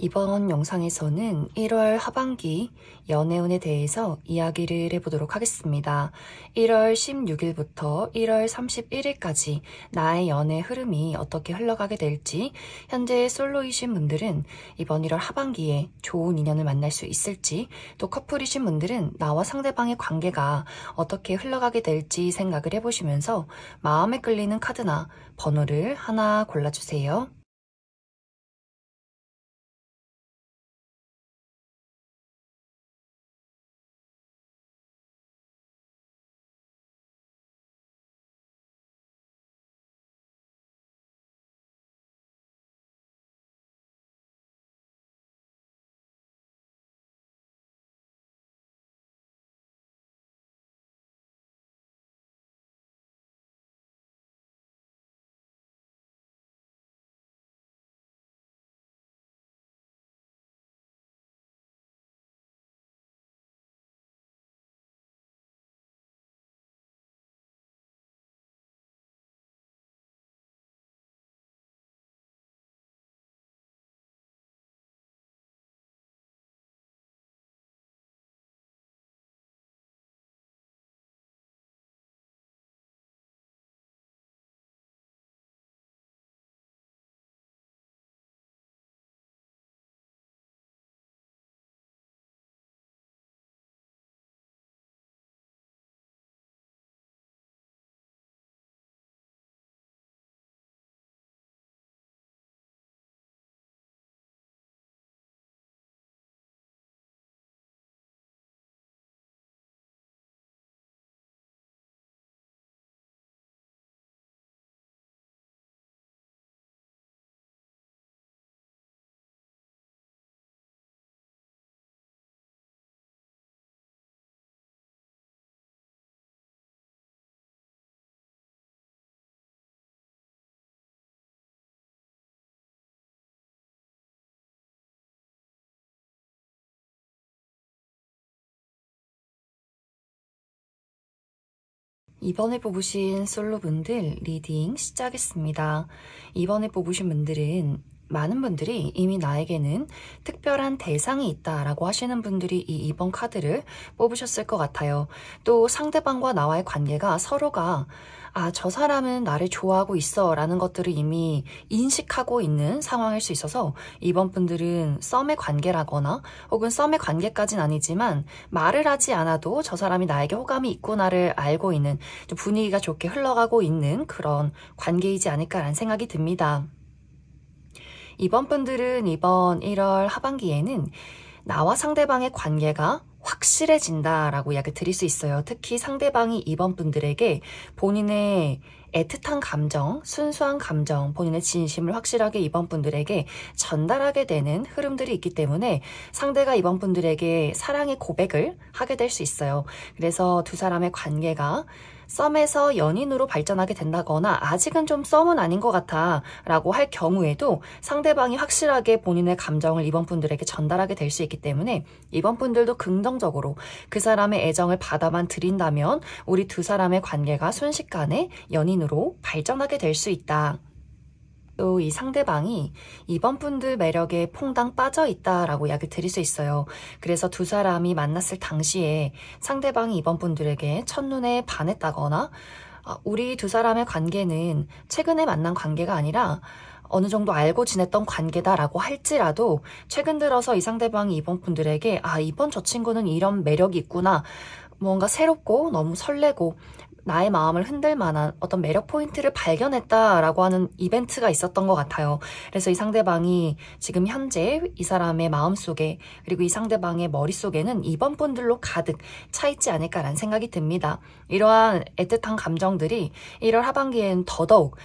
이번 영상에서는 1월 하반기 연애운에 대해서 이야기를 해보도록 하겠습니다. 1월 16일부터 1월 31일까지 나의 연애 흐름이 어떻게 흘러가게 될지, 현재 솔로이신 분들은 이번 1월 하반기에 좋은 인연을 만날 수 있을지, 또 커플이신 분들은 나와 상대방의 관계가 어떻게 흘러가게 될지 생각을 해보시면서 마음에 끌리는 카드나 번호를 하나 골라주세요. 이번에 뽑으신 솔로분들 리딩 시작하겠습니다. 이번에 뽑으신 분들은 많은 분들이 이미 나에게는 특별한 대상이 있다라고 하시는 분들이 이 2번 카드를 뽑으셨을 것 같아요. 또 상대방과 나와의 관계가 서로가 저 사람은 나를 좋아하고 있어 라는 것들을 이미 인식하고 있는 상황일 수 있어서 이번 분들은 썸의 관계라거나 혹은 썸의 관계까지는 아니지만 말을 하지 않아도 저 사람이 나에게 호감이 있구나를 알고 있는, 좀 분위기가 좋게 흘러가고 있는 그런 관계이지 않을까라는 생각이 듭니다. 이번 분들은 이번 1월 하반기에는 나와 상대방의 관계가 확실해진다라고 이야기 드릴 수 있어요. 특히 상대방이 이번 분들에게 본인의 애틋한 감정, 순수한 감정, 본인의 진심을 확실하게 이번 분들에게 전달하게 되는 흐름들이 있기 때문에 상대가 이번 분들에게 사랑의 고백을 하게 될 수 있어요. 그래서 두 사람의 관계가 썸에서 연인으로 발전하게 된다거나 아직은 좀 썸은 아닌 것 같아 라고 할 경우에도 상대방이 확실하게 본인의 감정을 이번 분들에게 전달하게 될 수 있기 때문에 이번 분들도 긍정적으로 그 사람의 애정을 받아만 들인다면 우리 두 사람의 관계가 순식간에 연인으로 발전하게 될 수 있다. 또 이 상대방이 이번 분들 매력에 퐁당 빠져 있다라고 이야기 드릴 수 있어요. 그래서 두 사람이 만났을 당시에 상대방이 이번 분들에게 첫눈에 반했다거나 우리 두 사람의 관계는 최근에 만난 관계가 아니라 어느 정도 알고 지냈던 관계다라고 할지라도 최근 들어서 이 상대방이 이번 분들에게 이번 저 친구는 이런 매력이 있구나, 뭔가 새롭고 너무 설레고 나의 마음을 흔들 만한 어떤 매력 포인트를 발견했다라고 하는 이벤트가 있었던 것 같아요. 그래서 이 상대방이 지금 현재 이 사람의 마음속에, 그리고 이 상대방의 머릿속에는 이번 분들로 가득 차있지 않을까라는 생각이 듭니다. 이러한 애틋한 감정들이 1월 하반기에는 더더욱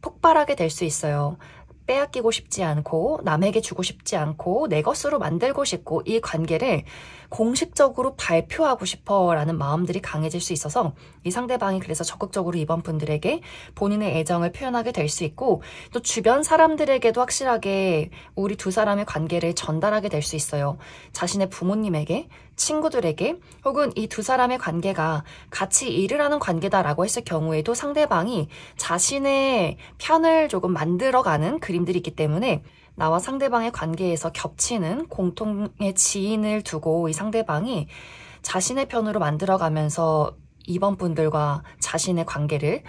폭발하게 될 수 있어요. 빼앗기고 싶지 않고 남에게 주고 싶지 않고 내 것으로 만들고 싶고 이 관계를 공식적으로 발표하고 싶어 라는 마음들이 강해질 수 있어서 이 상대방이 그래서 적극적으로 이번 분들에게 본인의 애정을 표현하게 될 수 있고, 또 주변 사람들에게도 확실하게 우리 두 사람의 관계를 전달하게 될 수 있어요. 자신의 부모님에게, 친구들에게, 혹은 이 두 사람의 관계가 같이 일을 하는 관계다라고 했을 경우에도 상대방이 자신의 편을 조금 만들어가는 그림들이 있기 때문에 나와 상대방의 관계에서 겹치는 공통의 지인을 두고 이 상대방이 자신의 편으로 만들어가면서 이번 분들과 자신의 관계를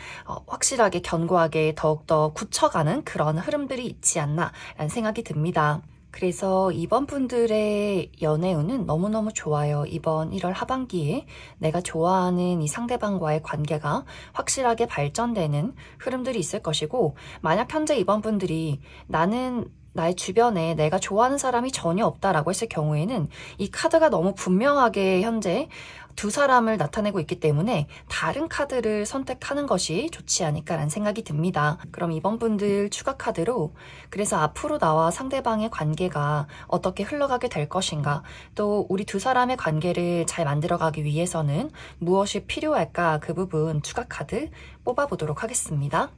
확실하게 견고하게 더욱더 굳혀가는 그런 흐름들이 있지 않나 라는 생각이 듭니다. 그래서 이번 분들의 연애운은 너무너무 좋아요. 이번 1월 하반기에 내가 좋아하는 이 상대방과의 관계가 확실하게 발전되는 흐름들이 있을 것이고, 만약 현재 이번 분들이 나는 나의 주변에 내가 좋아하는 사람이 전혀 없다라고 했을 경우에는 이 카드가 너무 분명하게 현재 두 사람을 나타내고 있기 때문에 다른 카드를 선택하는 것이 좋지 않을까라는 생각이 듭니다. 그럼 이번 분들 추가 카드로 그래서 앞으로 나와 상대방의 관계가 어떻게 흘러가게 될 것인가, 또 우리 두 사람의 관계를 잘 만들어가기 위해서는 무엇이 필요할까, 그 부분 추가 카드 뽑아보도록 하겠습니다.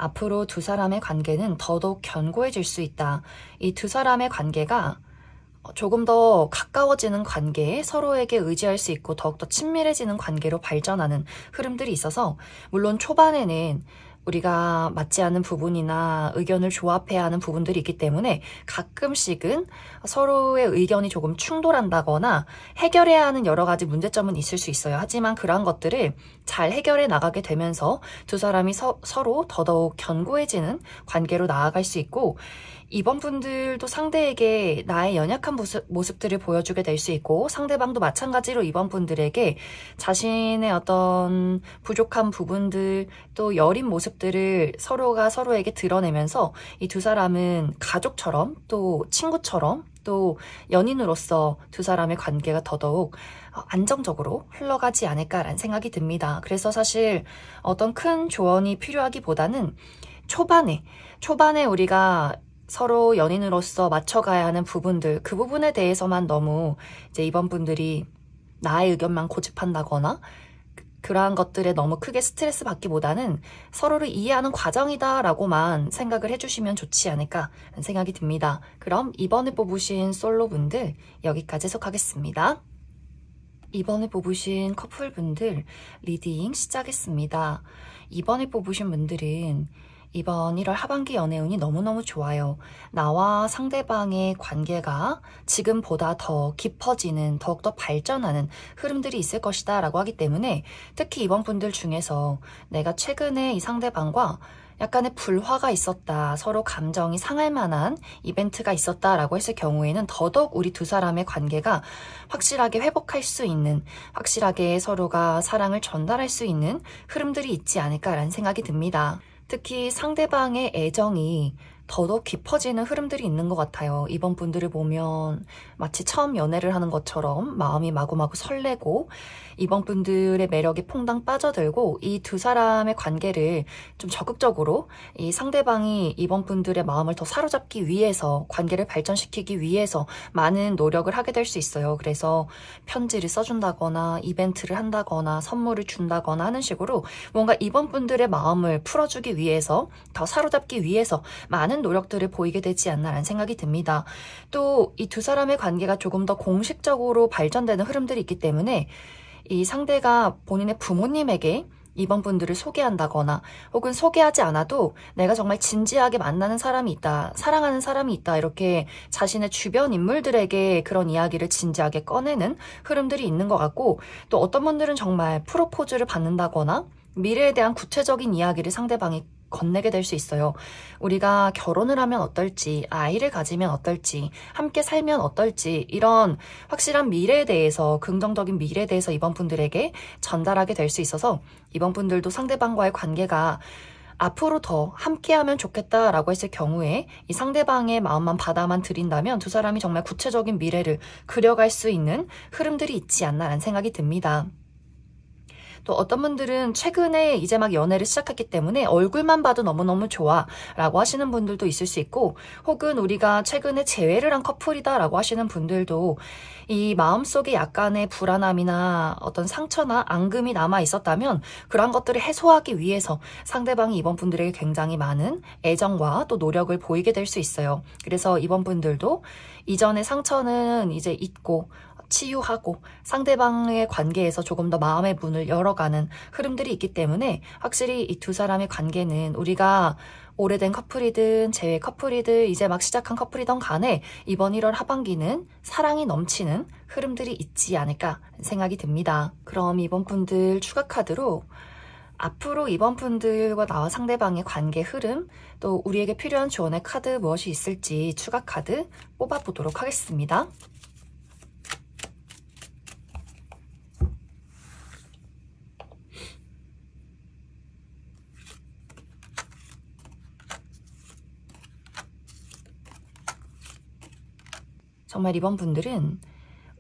앞으로 두 사람의 관계는 더더욱 견고해질 수 있다. 이 두 사람의 관계가 조금 더 가까워지는 관계에 서로에게 의지할 수 있고 더욱더 친밀해지는 관계로 발전하는 흐름들이 있어서, 물론 초반에는 우리가 맞지 않는 부분이나 의견을 조합해야 하는 부분들이 있기 때문에 가끔씩은 서로의 의견이 조금 충돌한다거나 해결해야 하는 여러 가지 문제점은 있을 수 있어요. 하지만 그러한 것들을 잘 해결해 나가게 되면서 두 사람이 서로 더더욱 견고해지는 관계로 나아갈 수 있고, 이번 분들도 상대에게 나의 연약한 모습들을 보여주게 될 수 있고, 상대방도 마찬가지로 이번 분들에게 자신의 어떤 부족한 부분들, 또 여린 모습들을 서로가 서로에게 드러내면서 이 두 사람은 가족처럼, 또 친구처럼, 또 연인으로서 두 사람의 관계가 더더욱 안정적으로 흘러가지 않을까라는 생각이 듭니다. 그래서 사실 어떤 큰 조언이 필요하기보다는 초반에 우리가 서로 연인으로서 맞춰가야 하는 부분들, 그 부분에 대해서만 너무 이제 이번 분들이 나의 의견만 고집한다거나 그러한 것들에 너무 크게 스트레스 받기보다는 서로를 이해하는 과정이다라고만 생각을 해주시면 좋지 않을까 라는 생각이 듭니다. 그럼 이번에 뽑으신 솔로분들 여기까지 해석하겠습니다. 이번에 뽑으신 커플분들 리딩 시작했습니다. 이번에 뽑으신 분들은 이번 1월 하반기 연애운이 너무너무 좋아요. 나와 상대방의 관계가 지금보다 더 깊어지는, 더욱더 발전하는 흐름들이 있을 것이다 라고 하기 때문에, 특히 이번 분들 중에서 내가 최근에 이 상대방과 약간의 불화가 있었다, 서로 감정이 상할 만한 이벤트가 있었다라고 했을 경우에는 더더욱 우리 두 사람의 관계가 확실하게 회복할 수 있는, 확실하게 서로가 사랑을 전달할 수 있는 흐름들이 있지 않을까라는 생각이 듭니다. 특히 상대방의 애정이 더더욱 깊어지는 흐름들이 있는 것 같아요. 이번 분들을 보면 마치 처음 연애를 하는 것처럼 마음이 마구마구 설레고, 이번 분들의 매력에 퐁당 빠져들고, 이 두 사람의 관계를 좀 적극적으로 이 상대방이 이번 분들의 마음을 더 사로잡기 위해서, 관계를 발전시키기 위해서 많은 노력을 하게 될 수 있어요. 그래서 편지를 써준다거나 이벤트를 한다거나 선물을 준다거나 하는 식으로 뭔가 이번 분들의 마음을 풀어주기 위해서, 더 사로잡기 위해서 많은 노력들을 보이게 되지 않나라는 생각이 듭니다. 또 이 두 사람의 관계가 조금 더 공식적으로 발전되는 흐름들이 있기 때문에 이 상대가 본인의 부모님에게 이번 분들을 소개한다거나, 혹은 소개하지 않아도 내가 정말 진지하게 만나는 사람이 있다, 사랑하는 사람이 있다, 이렇게 자신의 주변 인물들에게 그런 이야기를 진지하게 꺼내는 흐름들이 있는 것 같고, 또 어떤 분들은 정말 프로포즈를 받는다거나 미래에 대한 구체적인 이야기를 상대방이 건네게 될 수 있어요. 우리가 결혼을 하면 어떨지, 아이를 가지면 어떨지, 함께 살면 어떨지, 이런 확실한 미래에 대해서, 긍정적인 미래에 대해서 이번 분들에게 전달하게 될 수 있어서, 이번 분들도 상대방과의 관계가 앞으로 더 함께하면 좋겠다라고 했을 경우에 이 상대방의 마음만 받아만 들인다면 두 사람이 정말 구체적인 미래를 그려갈 수 있는 흐름들이 있지 않나라는 생각이 듭니다. 또 어떤 분들은 최근에 이제 막 연애를 시작했기 때문에 얼굴만 봐도 너무너무 좋아 라고 하시는 분들도 있을 수 있고, 혹은 우리가 최근에 재회를 한 커플이다 라고 하시는 분들도 이 마음속에 약간의 불안함이나 어떤 상처나 앙금이 남아 있었다면 그런 것들을 해소하기 위해서 상대방이 이번 분들에게 굉장히 많은 애정과 또 노력을 보이게 될 수 있어요. 그래서 이번 분들도 이전의 상처는 이제 잊고 치유하고 상대방의 관계에서 조금 더 마음의 문을 열어가는 흐름들이 있기 때문에 확실히 이 두 사람의 관계는 우리가 오래된 커플이든 재회 커플이든 이제 막 시작한 커플이든 간에 이번 1월 하반기는 사랑이 넘치는 흐름들이 있지 않을까 생각이 듭니다. 그럼 이번 분들 추가 카드로 앞으로 이번 분들과 나와 상대방의 관계 흐름, 또 우리에게 필요한 조언의 카드 무엇이 있을지 추가 카드 뽑아보도록 하겠습니다. 정말 이번 분들은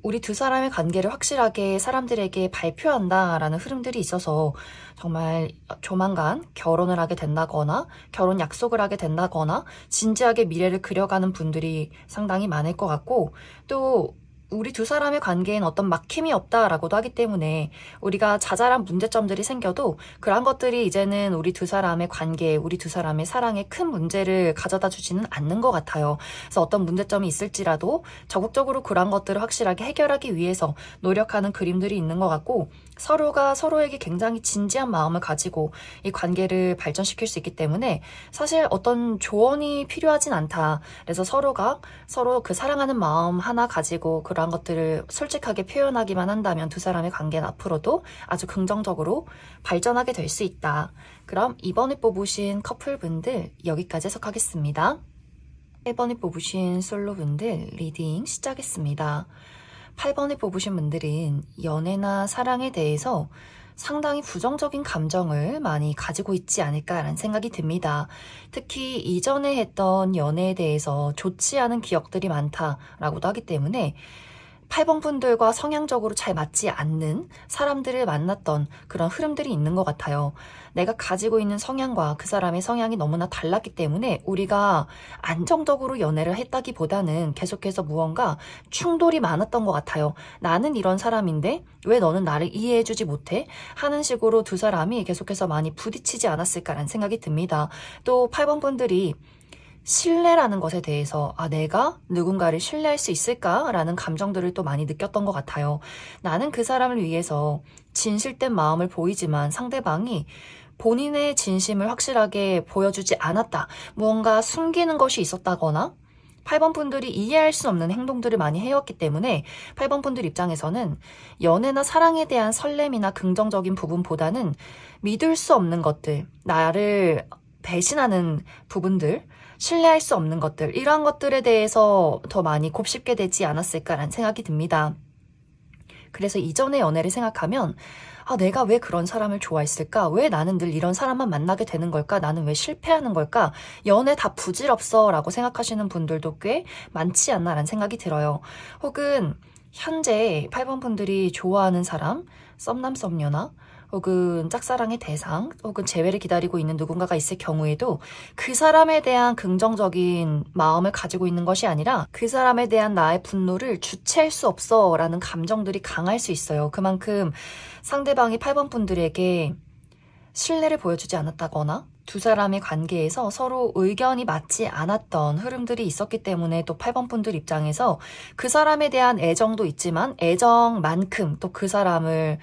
우리 두 사람의 관계를 확실하게 사람들에게 발표한다라는 흐름들이 있어서 정말 조만간 결혼을 하게 된다거나 결혼 약속을 하게 된다거나 진지하게 미래를 그려가는 분들이 상당히 많을 것 같고, 또 우리 두 사람의 관계엔 어떤 막힘이 없다라고도 하기 때문에 우리가 자잘한 문제점들이 생겨도 그런 것들이 이제는 우리 두 사람의 관계, 우리 두 사람의 사랑에 큰 문제를 가져다 주지는 않는 것 같아요. 그래서 어떤 문제점이 있을지라도 적극적으로 그런 것들을 확실하게 해결하기 위해서 노력하는 그림들이 있는 것 같고, 서로가 서로에게 굉장히 진지한 마음을 가지고 이 관계를 발전시킬 수 있기 때문에 사실 어떤 조언이 필요하진 않다. 그래서 서로가 서로 그 사랑하는 마음 하나 가지고 그러한 것들을 솔직하게 표현하기만 한다면 두 사람의 관계는 앞으로도 아주 긍정적으로 발전하게 될 수 있다. 그럼 이번에 뽑으신 커플분들 여기까지 해석하겠습니다. 1번에 뽑으신 솔로분들 리딩 시작했습니다. 8번에 뽑으신 분들은 연애나 사랑에 대해서 상당히 부정적인 감정을 많이 가지고 있지 않을까라는 생각이 듭니다. 특히 이전에 했던 연애에 대해서 좋지 않은 기억들이 많다라고도 하기 때문에 8번 분들과 성향적으로 잘 맞지 않는 사람들을 만났던 그런 흐름들이 있는 것 같아요. 내가 가지고 있는 성향과 그 사람의 성향이 너무나 달랐기 때문에 우리가 안정적으로 연애를 했다기보다는 계속해서 무언가 충돌이 많았던 것 같아요. 나는 이런 사람인데 왜 너는 나를 이해해주지 못해? 하는 식으로 두 사람이 계속해서 많이 부딪히지 않았을까라는 생각이 듭니다. 또 8번 분들이 신뢰라는 것에 대해서 내가 누군가를 신뢰할 수 있을까라는 감정들을 또 많이 느꼈던 것 같아요. 나는 그 사람을 위해서 진실된 마음을 보이지만 상대방이 본인의 진심을 확실하게 보여주지 않았다. 무언가 숨기는 것이 있었다거나 8번 분들이 이해할 수 없는 행동들을 많이 해왔기 때문에 8번 분들 입장에서는 연애나 사랑에 대한 설렘이나 긍정적인 부분보다는 믿을 수 없는 것들, 나를 배신하는 부분들, 신뢰할 수 없는 것들, 이러한 것들에 대해서 더 많이 곱씹게 되지 않았을까라는 생각이 듭니다. 그래서 이전의 연애를 생각하면 내가 왜 그런 사람을 좋아했을까? 왜 나는 늘 이런 사람만 만나게 되는 걸까? 나는 왜 실패하는 걸까? 연애 다 부질없어 라고 생각하시는 분들도 꽤 많지 않나라는 생각이 들어요. 혹은 현재 8번 분들이 좋아하는 사람, 썸남 썸녀나 혹은 짝사랑의 대상, 혹은 재회를 기다리고 있는 누군가가 있을 경우에도 그 사람에 대한 긍정적인 마음을 가지고 있는 것이 아니라 그 사람에 대한 나의 분노를 주체할 수 없어 라는 감정들이 강할 수 있어요. 그만큼 상대방이 8번 분들에게 신뢰를 보여주지 않았다거나 두 사람의 관계에서 서로 의견이 맞지 않았던 흐름들이 있었기 때문에 또 8번 분들 입장에서 그 사람에 대한 애정도 있지만 애정만큼 또 그 사람을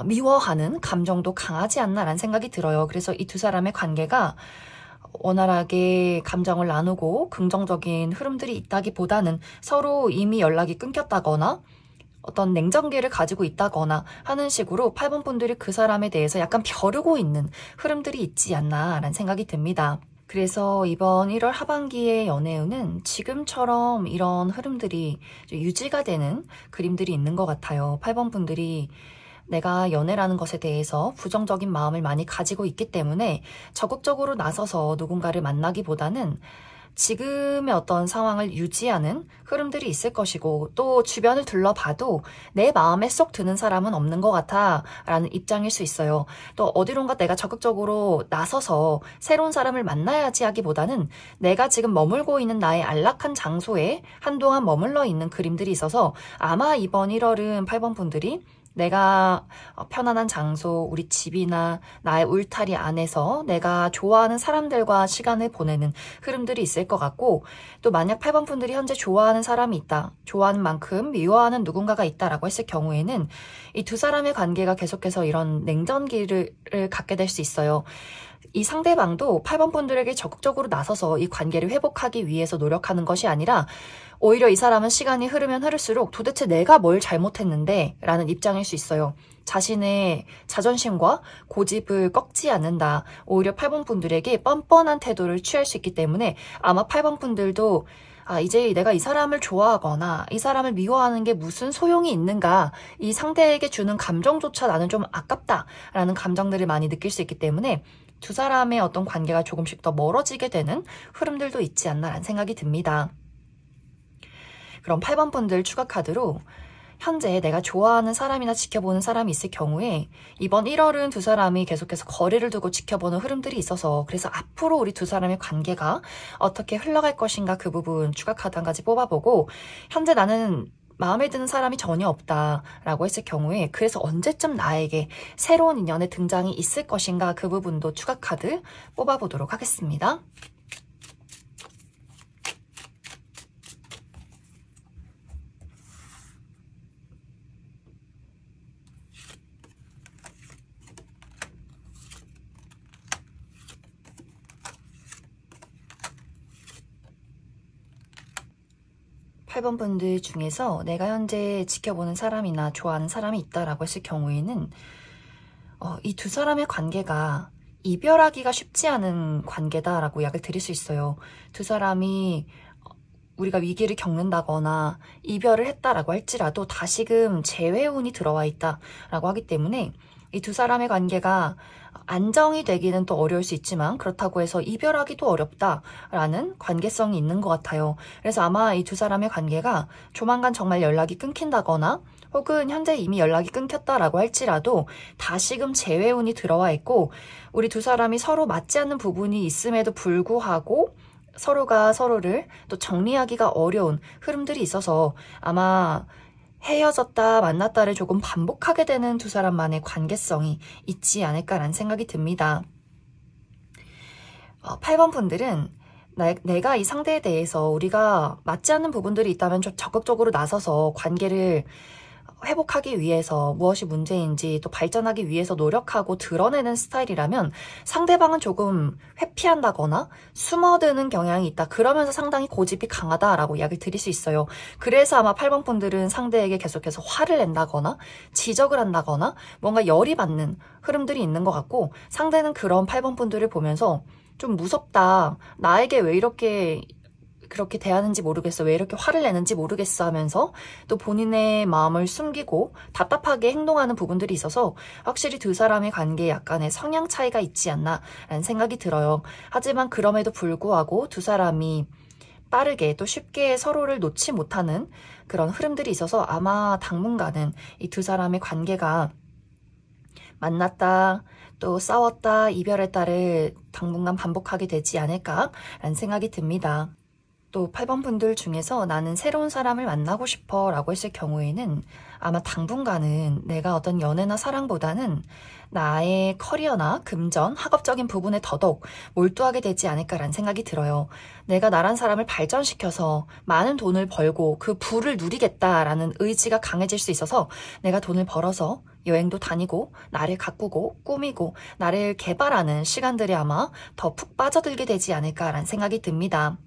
미워하는 감정도 강하지 않나라는 생각이 들어요. 그래서 이 두 사람의 관계가 원활하게 감정을 나누고 긍정적인 흐름들이 있다기보다는 서로 이미 연락이 끊겼다거나 어떤 냉정기를 가지고 있다거나 하는 식으로 8번 분들이 그 사람에 대해서 약간 벼르고 있는 흐름들이 있지 않나라는 생각이 듭니다. 그래서 이번 1월 하반기의 연애운은 지금처럼 이런 흐름들이 유지가 되는 그림들이 있는 것 같아요. 8번 분들이 내가 연애라는 것에 대해서 부정적인 마음을 많이 가지고 있기 때문에 적극적으로 나서서 누군가를 만나기보다는 지금의 어떤 상황을 유지하는 흐름들이 있을 것이고 또 주변을 둘러봐도 내 마음에 쏙 드는 사람은 없는 것 같아 라는 입장일 수 있어요. 또 어디론가 내가 적극적으로 나서서 새로운 사람을 만나야지 하기보다는 내가 지금 머물고 있는 나의 안락한 장소에 한동안 머물러 있는 그림들이 있어서 아마 이번 1월은 8번 분들이 내가 편안한 장소, 우리 집이나 나의 울타리 안에서 내가 좋아하는 사람들과 시간을 보내는 흐름들이 있을 것 같고 또 만약 8번 분들이 현재 좋아하는 사람이 있다, 좋아하는 만큼 미워하는 누군가가 있다라고 했을 경우에는 이 두 사람의 관계가 계속해서 이런 냉전기를 갖게 될 수 있어요. 이 상대방도 8번 분들에게 적극적으로 나서서 이 관계를 회복하기 위해서 노력하는 것이 아니라 오히려 이 사람은 시간이 흐르면 흐를수록 도대체 내가 뭘 잘못했는데 라는 입장일 수 있어요. 자신의 자존심과 고집을 꺾지 않는다. 오히려 8번 분들에게 뻔뻔한 태도를 취할 수 있기 때문에 아마 8번 분들도 이제 내가 이 사람을 좋아하거나 이 사람을 미워하는 게 무슨 소용이 있는가, 이 상대에게 주는 감정조차 나는 좀 아깝다라는 감정들을 많이 느낄 수 있기 때문에 두 사람의 어떤 관계가 조금씩 더 멀어지게 되는 흐름들도 있지 않나라는 생각이 듭니다. 그럼 8번 분들 추가 카드로 현재 내가 좋아하는 사람이나 지켜보는 사람이 있을 경우에 이번 1월은 두 사람이 계속해서 거리를 두고 지켜보는 흐름들이 있어서 그래서 앞으로 우리 두 사람의 관계가 어떻게 흘러갈 것인가 그 부분 추가 카드 한 가지 뽑아보고 현재 나는 마음에 드는 사람이 전혀 없다라고 했을 경우에 그래서 언제쯤 나에게 새로운 인연의 등장이 있을 것인가 그 부분도 추가 카드 뽑아보도록 하겠습니다. 8번 분들 중에서 내가 현재 지켜보는 사람이나 좋아하는 사람이 있다라고 했을 경우에는 이 두 사람의 관계가 이별하기가 쉽지 않은 관계다라고 약을 드릴 수 있어요. 두 사람이 우리가 위기를 겪는다거나 이별을 했다라고 할지라도 다시금 재회운이 들어와 있다라고 하기 때문에 이 두 사람의 관계가 안정이 되기는 또 어려울 수 있지만 그렇다고 해서 이별하기도 어렵다라는 관계성이 있는 것 같아요. 그래서 아마 이 두 사람의 관계가 조만간 정말 연락이 끊긴다거나 혹은 현재 이미 연락이 끊겼다라고 할지라도 다시금 재회운이 들어와 있고 우리 두 사람이 서로 맞지 않는 부분이 있음에도 불구하고 서로가 서로를 또 정리하기가 어려운 흐름들이 있어서 아마 헤어졌다 만났다를 조금 반복하게 되는 두 사람만의 관계성이 있지 않을까라는 생각이 듭니다. 8번 분들은 내가 이 상대에 대해서 우리가 맞지 않는 부분들이 있다면 좀 적극적으로 나서서 관계를 회복하기 위해서 무엇이 문제인지 또 발전하기 위해서 노력하고 드러내는 스타일이라면 상대방은 조금 회피한다거나 숨어드는 경향이 있다. 그러면서 상당히 고집이 강하다라고 이야기를 드릴 수 있어요. 그래서 아마 8번 분들은 상대에게 계속해서 화를 낸다거나 지적을 한다거나 뭔가 열이 받는 흐름들이 있는 것 같고 상대는 그런 8번 분들을 보면서 좀 무섭다. 나에게 왜 그렇게 대하는지 모르겠어. 왜 이렇게 화를 내는지 모르겠어 하면서 또 본인의 마음을 숨기고 답답하게 행동하는 부분들이 있어서 확실히 두 사람의 관계에 약간의 성향 차이가 있지 않나 라는 생각이 들어요. 하지만 그럼에도 불구하고 두 사람이 빠르게 또 쉽게 서로를 놓지 못하는 그런 흐름들이 있어서 아마 당분간은 이 두 사람의 관계가 만났다 또 싸웠다 이별했다를 당분간 반복하게 되지 않을까라는 생각이 듭니다. 또 8번 분들 중에서 나는 새로운 사람을 만나고 싶어 라고 했을 경우에는 아마 당분간은 내가 어떤 연애나 사랑보다는 나의 커리어나 금전, 학업적인 부분에 더더욱 몰두하게 되지 않을까라는 생각이 들어요. 내가 나란 사람을 발전시켜서 많은 돈을 벌고 그 부를 누리겠다라는 의지가 강해질 수 있어서 내가 돈을 벌어서 여행도 다니고 나를 가꾸고 꾸미고 나를 개발하는 시간들이 아마 더 푹 빠져들게 되지 않을까라는 생각이 듭니다.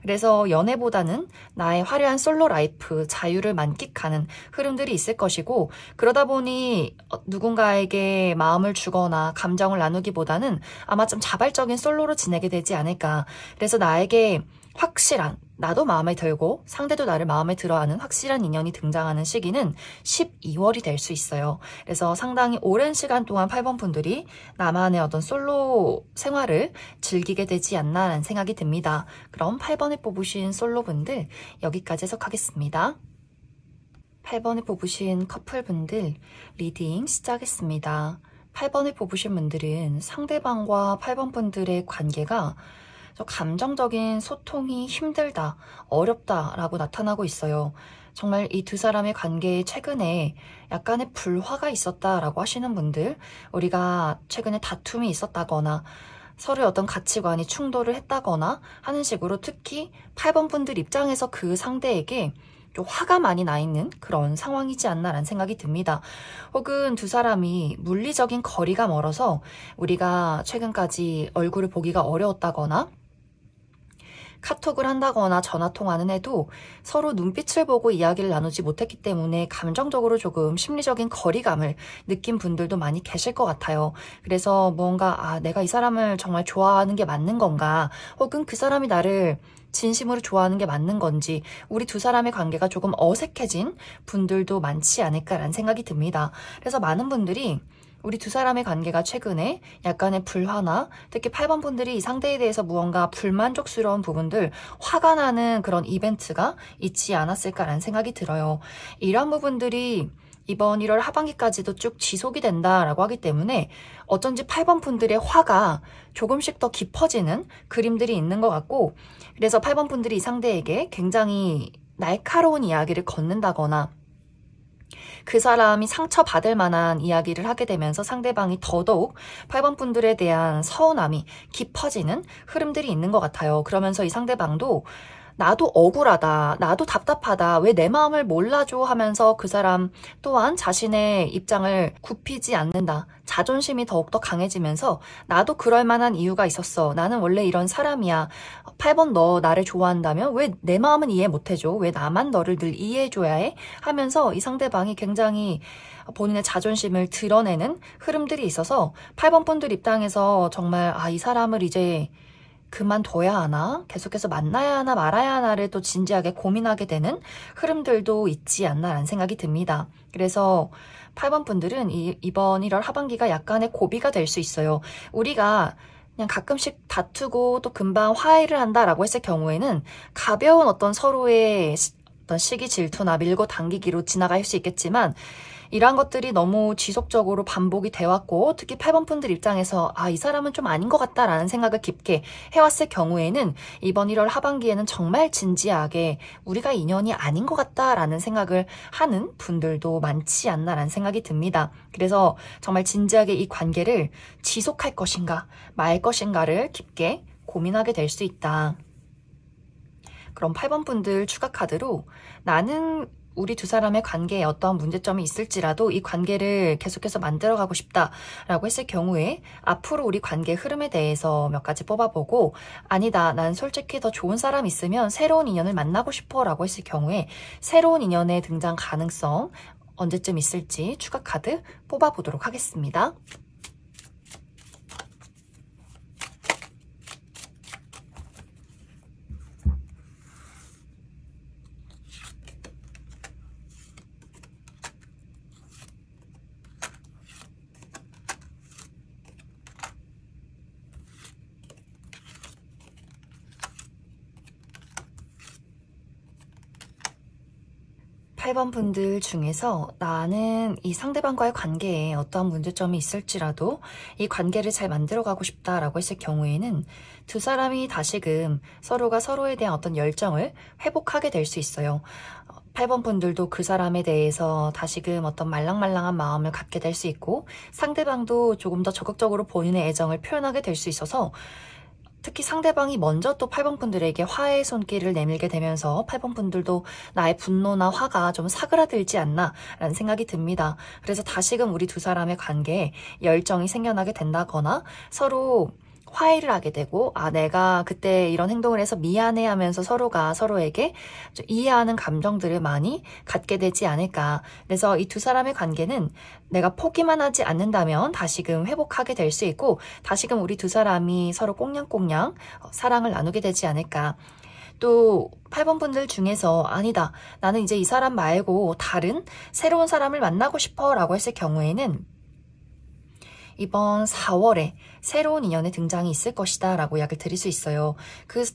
그래서 연애보다는 나의 화려한 솔로 라이프, 자유를 만끽하는 흐름들이 있을 것이고 그러다 보니 누군가에게 마음을 주거나 감정을 나누기보다는 아마 좀 자발적인 솔로로 지내게 되지 않을까. 그래서 나에게 확실한 나도 마음에 들고 상대도 나를 마음에 들어하는 확실한 인연이 등장하는 시기는 12월이 될 수 있어요. 그래서 상당히 오랜 시간 동안 8번 분들이 나만의 어떤 솔로 생활을 즐기게 되지 않나라는 생각이 듭니다. 그럼 8번에 뽑으신 솔로분들 여기까지 해석하겠습니다. 8번에 뽑으신 커플분들 리딩 시작하겠습니다. 8번에 뽑으신 분들은 상대방과 8번 분들의 관계가 감정적인 소통이 힘들다, 어렵다라고 나타나고 있어요. 정말 이 두 사람의 관계에 최근에 약간의 불화가 있었다라고 하시는 분들, 우리가 최근에 다툼이 있었다거나 서로의 어떤 가치관이 충돌을 했다거나 하는 식으로 특히 8번 분들 입장에서 그 상대에게 좀 화가 많이 나 있는 그런 상황이지 않나라는 생각이 듭니다. 혹은 두 사람이 물리적인 거리가 멀어서 우리가 최근까지 얼굴을 보기가 어려웠다거나 카톡을 한다거나 전화통화는 해도 서로 눈빛을 보고 이야기를 나누지 못했기 때문에 감정적으로 조금 심리적인 거리감을 느낀 분들도 많이 계실 것 같아요. 그래서 무언가 내가 이 사람을 정말 좋아하는 게 맞는 건가, 혹은 그 사람이 나를 진심으로 좋아하는 게 맞는 건지, 우리 두 사람의 관계가 조금 어색해진 분들도 많지 않을까라는 생각이 듭니다. 그래서 많은 분들이 우리 두 사람의 관계가 최근에 약간의 불화나 특히 8번 분들이 이 상대에 대해서 무언가 불만족스러운 부분들, 화가 나는 그런 이벤트가 있지 않았을까라는 생각이 들어요. 이런 부분들이 이번 1월 하반기까지도 쭉 지속이 된다라고 하기 때문에 어쩐지 8번 분들의 화가 조금씩 더 깊어지는 그림들이 있는 것 같고, 그래서 8번 분들이 이 상대에게 굉장히 날카로운 이야기를 건넨다거나 그 사람이 상처받을 만한 이야기를 하게 되면서 상대방이 더더욱 8번 분들에 대한 서운함이 깊어지는 흐름들이 있는 것 같아요. 그러면서 이 상대방도 나도 억울하다, 나도 답답하다, 왜 내 마음을 몰라줘 하면서 그 사람 또한 자신의 입장을 굽히지 않는다. 자존심이 더욱더 강해지면서 나도 그럴 만한 이유가 있었어. 나는 원래 이런 사람이야. 8번 너 나를 좋아한다면 왜 내 마음은 이해 못해줘? 왜 나만 너를 늘 이해해줘야 해? 하면서 이 상대방이 굉장히 본인의 자존심을 드러내는 흐름들이 있어서 8번 분들 입장에서 정말 이 사람을 이제 그만둬야 하나? 계속해서 만나야 하나 말아야 하나를 또 진지하게 고민하게 되는 흐름들도 있지 않나라는 생각이 듭니다. 그래서 8번 분들은 이번 1월 하반기가 약간의 고비가 될 수 있어요. 우리가 그냥 가끔씩 다투고 또 금방 화해를 한다라고 했을 경우에는 가벼운 어떤 서로의 어떤 시기 질투나 밀고 당기기로 지나갈 수 있겠지만, 이러한 것들이 너무 지속적으로 반복이 되었고 특히 8번 분들 입장에서 이 사람은 좀 아닌 것 같다라는 생각을 깊게 해왔을 경우에는 이번 1월 하반기에는 정말 진지하게 우리가 인연이 아닌 것 같다라는 생각을 하는 분들도 많지 않나라는 생각이 듭니다. 그래서 정말 진지하게 이 관계를 지속할 것인가 말 것인가를 깊게 고민하게 될 수 있다. 그럼 8번 분들 추가 카드로 나는 우리 두 사람의 관계에 어떠한 문제점이 있을지라도 이 관계를 계속해서 만들어가고 싶다라고 했을 경우에 앞으로 우리 관계 흐름에 대해서 몇 가지 뽑아보고, 아니다, 난 솔직히 더 좋은 사람 있으면 새로운 인연을 만나고 싶어 라고 했을 경우에 새로운 인연의 등장 가능성 언제쯤 있을지 추가 카드 뽑아보도록 하겠습니다. 8번 분들 중에서 나는 이 상대방과의 관계에 어떠한 문제점이 있을지라도 이 관계를 잘 만들어가고 싶다라고 했을 경우에는 두 사람이 다시금 서로가 서로에 대한 어떤 열정을 회복하게 될 수 있어요. 8번 분들도 그 사람에 대해서 다시금 어떤 말랑말랑한 마음을 갖게 될 수 있고, 상대방도 조금 더 적극적으로 본인의 애정을 표현하게 될 수 있어서 특히 상대방이 먼저 또 8번 분들에게 화해의 손길을 내밀게 되면서 8번 분들도 나의 분노나 화가 좀 사그라들지 않나 라는 생각이 듭니다. 그래서 다시금 우리 두 사람의 관계에 열정이 생겨나게 된다거나 서로 화해를 하게 되고 내가 그때 이런 행동을 해서 미안해 하면서 서로가 서로에게 좀 이해하는 감정들을 많이 갖게 되지 않을까. 그래서 이 두 사람의 관계는 내가 포기만 하지 않는다면 다시금 회복하게 될 수 있고 다시금 우리 두 사람이 서로 꽁냥꽁냥 사랑을 나누게 되지 않을까. 또 8번 분들 중에서 아니다, 나는 이제 이 사람 말고 다른 새로운 사람을 만나고 싶어 라고 했을 경우에는 이번 4월에 새로운 인연의 등장이 있을 것이다 라고 이야기를 드릴 수 있어요.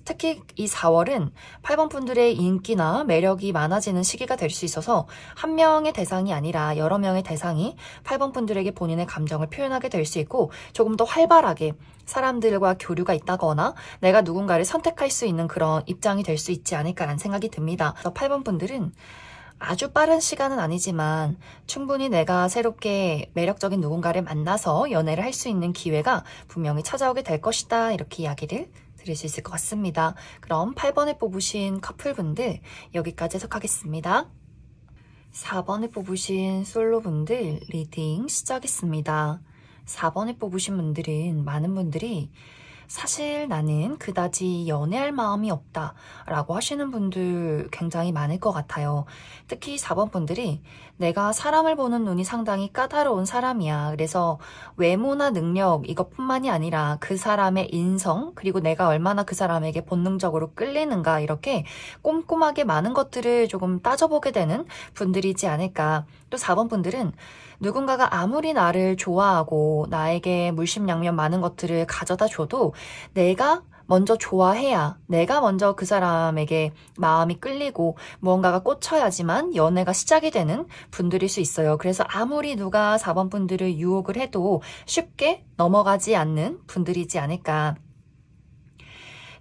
특히 이 4월은 8번 분들의 인기나 매력이 많아지는 시기가 될 수 있어서 한 명의 대상이 아니라 여러 명의 대상이 8번 분들에게 본인의 감정을 표현하게 될 수 있고 조금 더 활발하게 사람들과 교류가 있다거나 내가 누군가를 선택할 수 있는 그런 입장이 될 수 있지 않을까라는 생각이 듭니다. 그래서 8번 분들은 아주 빠른 시간은 아니지만 충분히 내가 새롭게 매력적인 누군가를 만나서 연애를 할 수 있는 기회가 분명히 찾아오게 될 것이다. 이렇게 이야기를 드릴 수 있을 것 같습니다. 그럼 8번에 뽑으신 커플분들 여기까지 해석하겠습니다. 4번에 뽑으신 솔로분들 리딩 시작했습니다. 4번에 뽑으신 분들은 많은 분들이 사실 나는 그다지 연애할 마음이 없다 라고 하시는 분들 굉장히 많을 것 같아요. 특히 4번 분들이 내가 사람을 보는 눈이 상당히 까다로운 사람이야. 그래서 외모나 능력 이것뿐만이 아니라 그 사람의 인성 그리고 내가 얼마나 그 사람에게 본능적으로 끌리는가 이렇게 꼼꼼하게 많은 것들을 조금 따져보게 되는 분들이지 않을까. 또 4번 분들은 누군가가 아무리 나를 좋아하고 나에게 물심양면 많은 것들을 가져다 줘도 내가 먼저 좋아해야 내가 먼저 그 사람에게 마음이 끌리고 무언가가 꽂혀야지만 연애가 시작이 되는 분들일 수 있어요. 그래서 아무리 누가 4번 분들을 유혹을 해도 쉽게 넘어가지 않는 분들이지 않을까.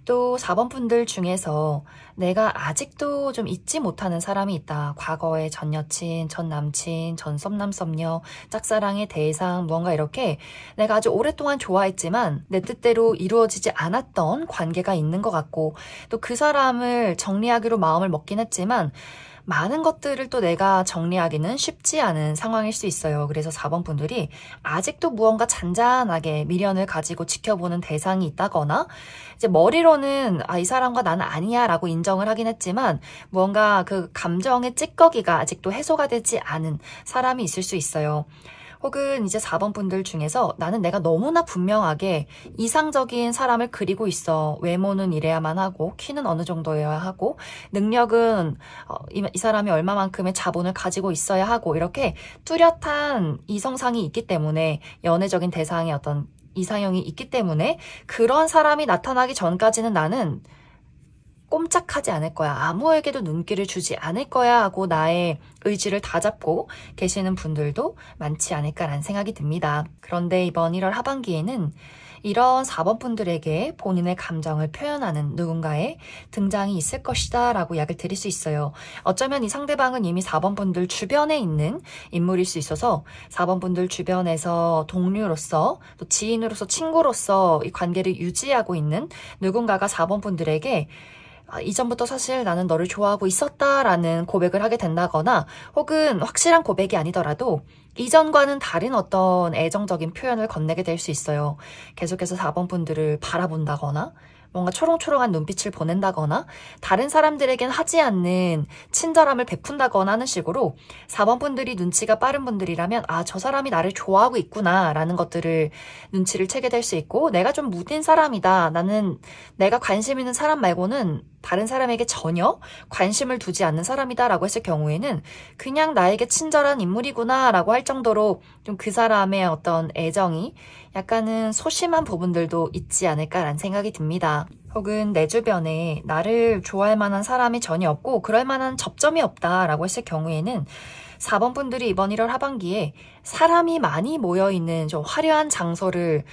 또 4번 분들 중에서 내가 아직도 좀 잊지 못하는 사람이 있다. 과거의 전 여친, 전 남친, 전 썸남 썸녀, 짝사랑의 대상 무언가 이렇게 내가 아주 오랫동안 좋아했지만 내 뜻대로 이루어지지 않았던 관계가 있는 것 같고 또 그 사람을 정리하기로 마음을 먹긴 했지만 많은 것들을 또 내가 정리하기는 쉽지 않은 상황일 수 있어요. 그래서 4번 분들이 아직도 무언가 잔잔하게 미련을 가지고 지켜보는 대상이 있다거나 이제 머리로는 이 사람과 나는 아니야 라고 인정을 하긴 했지만 무언가 그 감정의 찌꺼기가 아직도 해소가 되지 않은 사람이 있을 수 있어요. 혹은 이제 4번 분들 중에서 나는 내가 너무나 분명하게 이상적인 사람을 그리고 있어. 외모는 이래야만 하고 키는 어느 정도여야 하고 능력은 이 사람이 얼마만큼의 자본을 가지고 있어야 하고 이렇게 뚜렷한 이성상이 있기 때문에 연애적인 대상의 어떤 이상형이 있기 때문에 그런 사람이 나타나기 전까지는 나는 꼼짝하지 않을 거야. 아무에게도 눈길을 주지 않을 거야 하고 나의 의지를 다잡고 계시는 분들도 많지 않을까라는 생각이 듭니다. 그런데 이번 1월 하반기에는 이런 4번 분들에게 본인의 감정을 표현하는 누군가의 등장이 있을 것이다 라고 이야기를 드릴 수 있어요. 어쩌면 이 상대방은 이미 4번 분들 주변에 있는 인물일 수 있어서 4번 분들 주변에서 동료로서 또 지인으로서 친구로서 이 관계를 유지하고 있는 누군가가 4번 분들에게 이전부터 사실 나는 너를 좋아하고 있었다라는 고백을 하게 된다거나 혹은 확실한 고백이 아니더라도 이전과는 다른 어떤 애정적인 표현을 건네게 될 수 있어요. 계속해서 4번 분들을 바라본다거나 뭔가 초롱초롱한 눈빛을 보낸다거나 다른 사람들에겐 하지 않는 친절함을 베푼다거나 하는 식으로 4번 분들이 눈치가 빠른 분들이라면 저 사람이 나를 좋아하고 있구나 라는 것들을 눈치를 채게 될 수 있고 내가 좀 무딘 사람이다. 나는 내가 관심 있는 사람 말고는 다른 사람에게 전혀 관심을 두지 않는 사람이다 라고 했을 경우에는 그냥 나에게 친절한 인물이구나 라고 할 정도로 좀 그 사람의 어떤 애정이 약간은 소심한 부분들도 있지 않을까라는 생각이 듭니다. 혹은 내 주변에 나를 좋아할 만한 사람이 전혀 없고 그럴 만한 접점이 없다라고 했을 경우에는 4번 분들이 이번 1월 하반기에 사람이 많이 모여있는 좀 화려한 장소를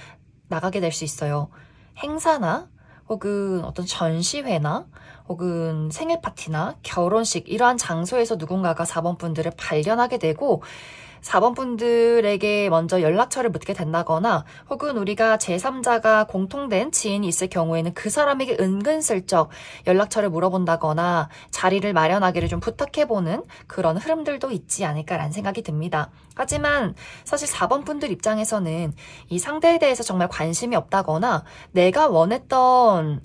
나가게 될 수 있어요. 행사나 혹은 어떤 전시회나 혹은 생일 파티나 결혼식 이러한 장소에서 누군가가 4번 분들을 발견하게 되고 4번 분들에게 먼저 연락처를 묻게 된다거나 혹은 우리가 제3자가 공통된 지인이 있을 경우에는 그 사람에게 은근슬쩍 연락처를 물어본다거나 자리를 마련하기를 좀 부탁해보는 그런 흐름들도 있지 않을까라는 생각이 듭니다. 하지만 사실 4번 분들 입장에서는 이 상대에 대해서 정말 관심이 없다거나 내가 원했던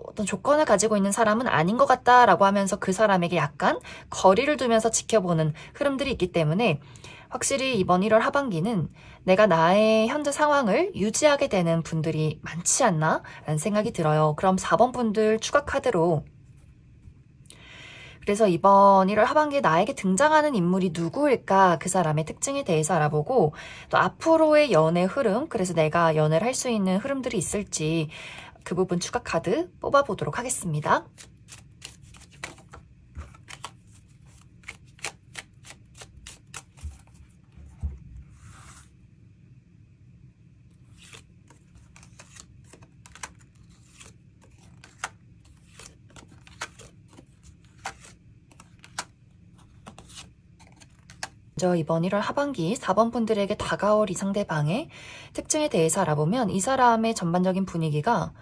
어떤 조건을 가지고 있는 사람은 아닌 것 같다라고 하면서 그 사람에게 약간 거리를 두면서 지켜보는 흐름들이 있기 때문에 확실히 이번 1월 하반기는 내가 나의 현재 상황을 유지하게 되는 분들이 많지 않나 라는 생각이 들어요. 그럼 4번 분들 추가 카드로 그래서 이번 1월 하반기에 나에게 등장하는 인물이 누구일까, 그 사람의 특징에 대해서 알아보고 또 앞으로의 연애 흐름, 그래서 내가 연애를 할 수 있는 흐름들이 있을지 그 부분 추가 카드 뽑아보도록 하겠습니다. 먼저 이번 1월 하반기 4번 분들에게 다가올 이 상대방의 특징에 대해서 알아보면 이 사람의 전반적인 분위기가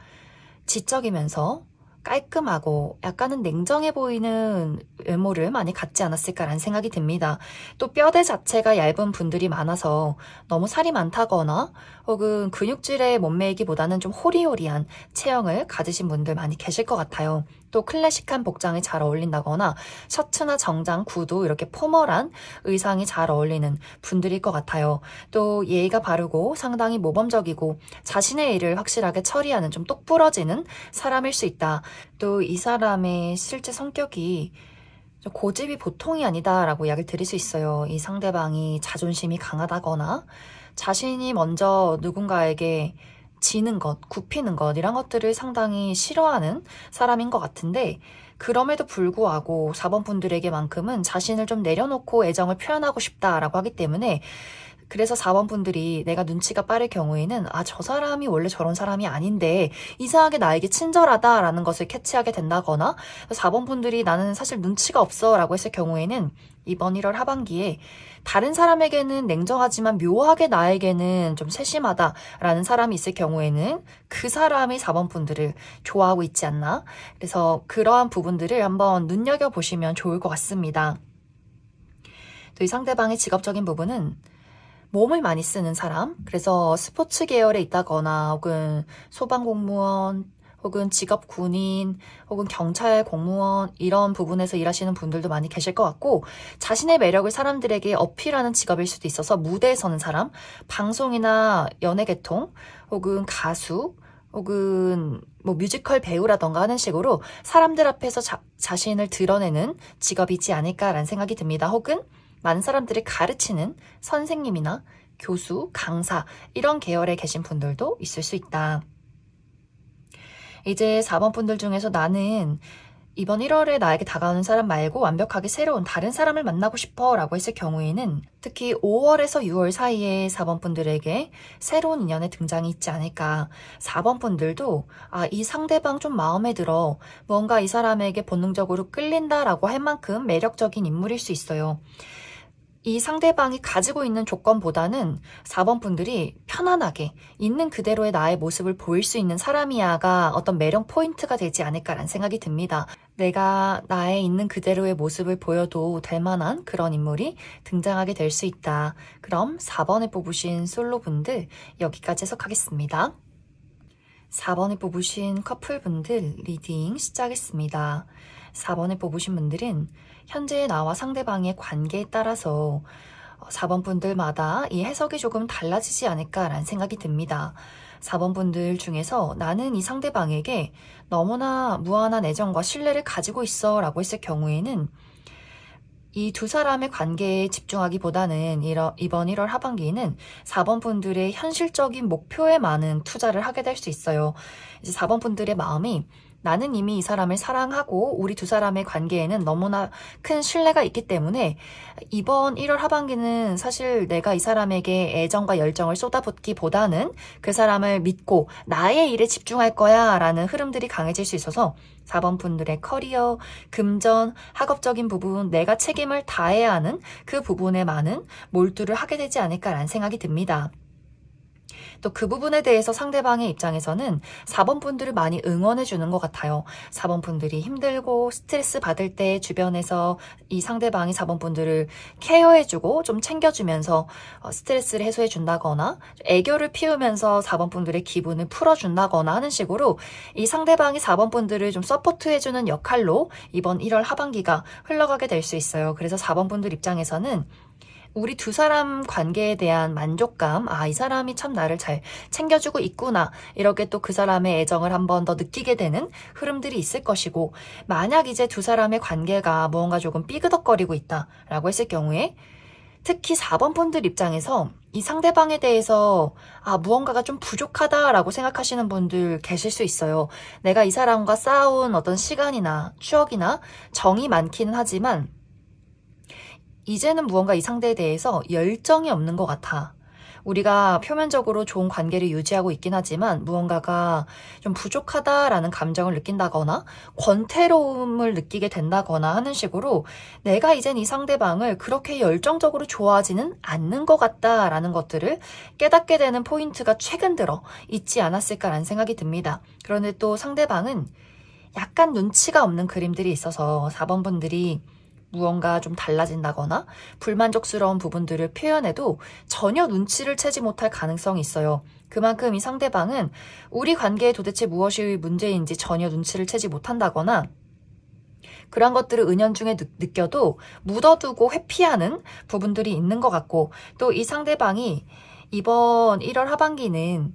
지적이면서 깔끔하고 약간은 냉정해 보이는 외모를 많이 갖지 않았을까라는 생각이 듭니다. 또 뼈대 자체가 얇은 분들이 많아서 너무 살이 많다거나 혹은 근육질의 몸매이기보다는 좀 호리호리한 체형을 가지신 분들 많이 계실 것 같아요. 또 클래식한 복장이 잘 어울린다거나 셔츠나 정장, 구두 이렇게 포멀한 의상이 잘 어울리는 분들일 것 같아요. 또 예의가 바르고 상당히 모범적이고 자신의 일을 확실하게 처리하는 좀 똑부러지는 사람일 수 있다. 또 이 사람의 실제 성격이 고집이 보통이 아니다라고 이야기를 드릴 수 있어요. 이 상대방이 자존심이 강하다거나 자신이 먼저 누군가에게 지는 것, 굽히는 것 이런 것들을 상당히 싫어하는 사람인 것 같은데 그럼에도 불구하고 4번 분들에게만큼은 자신을 좀 내려놓고 애정을 표현하고 싶다라고 하기 때문에 그래서 4번 분들이 내가 눈치가 빠를 경우에는 저 사람이 원래 저런 사람이 아닌데 이상하게 나에게 친절하다라는 것을 캐치하게 된다거나 4번 분들이 나는 사실 눈치가 없어 라고 했을 경우에는 이번 1월 하반기에 다른 사람에게는 냉정하지만 묘하게 나에게는 좀 세심하다라는 사람이 있을 경우에는 그 사람이 4번 분들을 좋아하고 있지 않나. 그래서 그러한 부분들을 한번 눈여겨보시면 좋을 것 같습니다. 또 이 상대방의 직업적인 부분은 몸을 많이 쓰는 사람, 그래서 스포츠 계열에 있다거나 혹은 소방공무원, 혹은 직업 군인, 혹은 경찰 공무원 이런 부분에서 일하시는 분들도 많이 계실 것 같고 자신의 매력을 사람들에게 어필하는 직업일 수도 있어서 무대에 서는 사람, 방송이나 연예계통, 혹은 가수, 혹은 뮤지컬 배우라던가 하는 식으로 사람들 앞에서 자신을 드러내는 직업이지 않을까라는 생각이 듭니다. 혹은 많은 사람들을 가르치는 선생님이나 교수, 강사 이런 계열에 계신 분들도 있을 수 있다. 이제 4번 분들 중에서 나는 이번 1월에 나에게 다가오는 사람 말고 완벽하게 새로운 다른 사람을 만나고 싶어 라고 했을 경우에는 특히 5월에서 6월 사이에 4번 분들에게 새로운 인연의 등장이 있지 않을까. 4번 분들도 이 상대방 좀 마음에 들어, 뭔가 이 사람에게 본능적으로 끌린다라고 할 만큼 매력적인 인물일 수 있어요. 이 상대방이 가지고 있는 조건보다는 4번 분들이 편안하게 있는 그대로의 나의 모습을 보일 수 있는 사람이야가 어떤 매력 포인트가 되지 않을까라는 생각이 듭니다. 내가 나의 있는 그대로의 모습을 보여도 될 만한 그런 인물이 등장하게 될 수 있다. 그럼 4번을 뽑으신 솔로분들 여기까지 해석하겠습니다. 4번을 뽑으신 커플분들 리딩 시작했습니다. 4번을 뽑으신 분들은 현재 나와 상대방의 관계에 따라서 4번 분들마다 이 해석이 조금 달라지지 않을까라는 생각이 듭니다. 4번 분들 중에서 나는 이 상대방에게 너무나 무한한 애정과 신뢰를 가지고 있어 라고 했을 경우에는 이 두 사람의 관계에 집중하기보다는 이번 1월 하반기에는 4번 분들의 현실적인 목표에 많은 투자를 하게 될 수 있어요. 이제 4번 분들의 마음이 나는 이미 이 사람을 사랑하고 우리 두 사람의 관계에는 너무나 큰 신뢰가 있기 때문에 이번 1월 하반기는 사실 내가 이 사람에게 애정과 열정을 쏟아붓기보다는 그 사람을 믿고 나의 일에 집중할 거야 라는 흐름들이 강해질 수 있어서 4번 분들의 커리어, 금전, 학업적인 부분, 내가 책임을 다해야 하는 그 부분에 많은 몰두를 하게 되지 않을까라는 생각이 듭니다. 또 그 부분에 대해서 상대방의 입장에서는 4번 분들을 많이 응원해 주는 것 같아요. 4번 분들이 힘들고 스트레스 받을 때 주변에서 이 상대방이 4번 분들을 케어해주고 좀 챙겨주면서 스트레스를 해소해 준다거나 애교를 피우면서 4번 분들의 기분을 풀어준다거나 하는 식으로 이 상대방이 4번 분들을 좀 서포트해주는 역할로 이번 1월 하반기가 흘러가게 될 수 있어요. 그래서 4번 분들 입장에서는 우리 두 사람 관계에 대한 만족감, 이 사람이 참 나를 잘 챙겨주고 있구나. 이렇게 또 그 사람의 애정을 한 번 더 느끼게 되는 흐름들이 있을 것이고, 만약 이제 두 사람의 관계가 무언가 조금 삐그덕거리고 있다라고 했을 경우에, 특히 4번 분들 입장에서 이 상대방에 대해서 무언가가 좀 부족하다라고 생각하시는 분들 계실 수 있어요. 내가 이 사람과 쌓아온 어떤 시간이나 추억이나 정이 많기는 하지만 이제는 무언가 이 상대에 대해서 열정이 없는 것 같아. 우리가 표면적으로 좋은 관계를 유지하고 있긴 하지만 무언가가 좀 부족하다라는 감정을 느낀다거나 권태로움을 느끼게 된다거나 하는 식으로 내가 이젠 이 상대방을 그렇게 열정적으로 좋아하지는 않는 것 같다라는 것들을 깨닫게 되는 포인트가 최근 들어 있지 않았을까라는 생각이 듭니다. 그런데 또 상대방은 약간 눈치가 없는 그림들이 있어서 4번 분들이 무언가 좀 달라진다거나 불만족스러운 부분들을 표현해도 전혀 눈치를 채지 못할 가능성이 있어요. 그만큼 이 상대방은 우리 관계에 도대체 무엇이 문제인지 전혀 눈치를 채지 못한다거나 그런 것들을 은연중에 느껴도 묻어두고 회피하는 부분들이 있는 것 같고, 또 이 상대방이 이번 1월 하반기는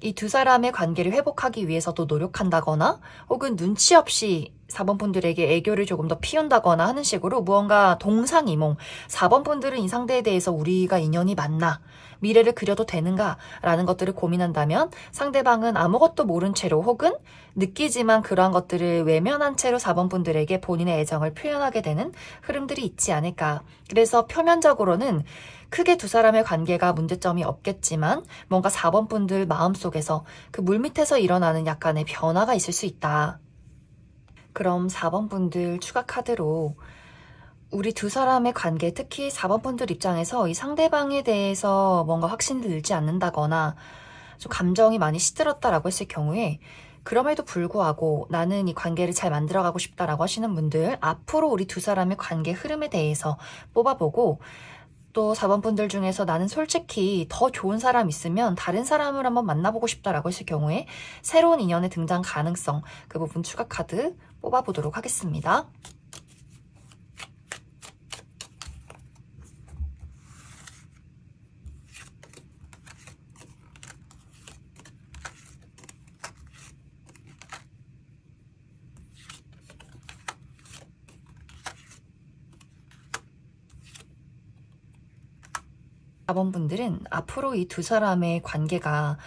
이 두 사람의 관계를 회복하기 위해서도 노력한다거나 혹은 눈치 없이 4번 분들에게 애교를 조금 더 피운다거나 하는 식으로 무언가 동상이몽, 4번 분들은 이 상대에 대해서 우리가 인연이 맞나? 미래를 그려도 되는가? 라는 것들을 고민한다면 상대방은 아무것도 모른 채로 혹은 느끼지만 그러한 것들을 외면한 채로 4번 분들에게 본인의 애정을 표현하게 되는 흐름들이 있지 않을까. 그래서 표면적으로는 크게 두 사람의 관계가 문제점이 없겠지만 뭔가 4번 분들 마음속에서 그 물밑에서 일어나는 약간의 변화가 있을 수 있다. 그럼 4번 분들 추가 카드로 우리 두 사람의 관계, 특히 4번 분들 입장에서 이 상대방에 대해서 뭔가 확신이 들지 않는다거나 좀 감정이 많이 시들었다라고 했을 경우에 그럼에도 불구하고 나는 이 관계를 잘 만들어가고 싶다라고 하시는 분들, 앞으로 우리 두 사람의 관계 흐름에 대해서 뽑아보고 또 4번 분들 중에서 나는 솔직히 더 좋은 사람 있으면 다른 사람을 한번 만나보고 싶다라고 했을 경우에 새로운 인연의 등장 가능성, 그 부분 추가 카드 뽑아보도록 하겠습니다. (4번) 분들은 앞으로 이 두 사람의 관계가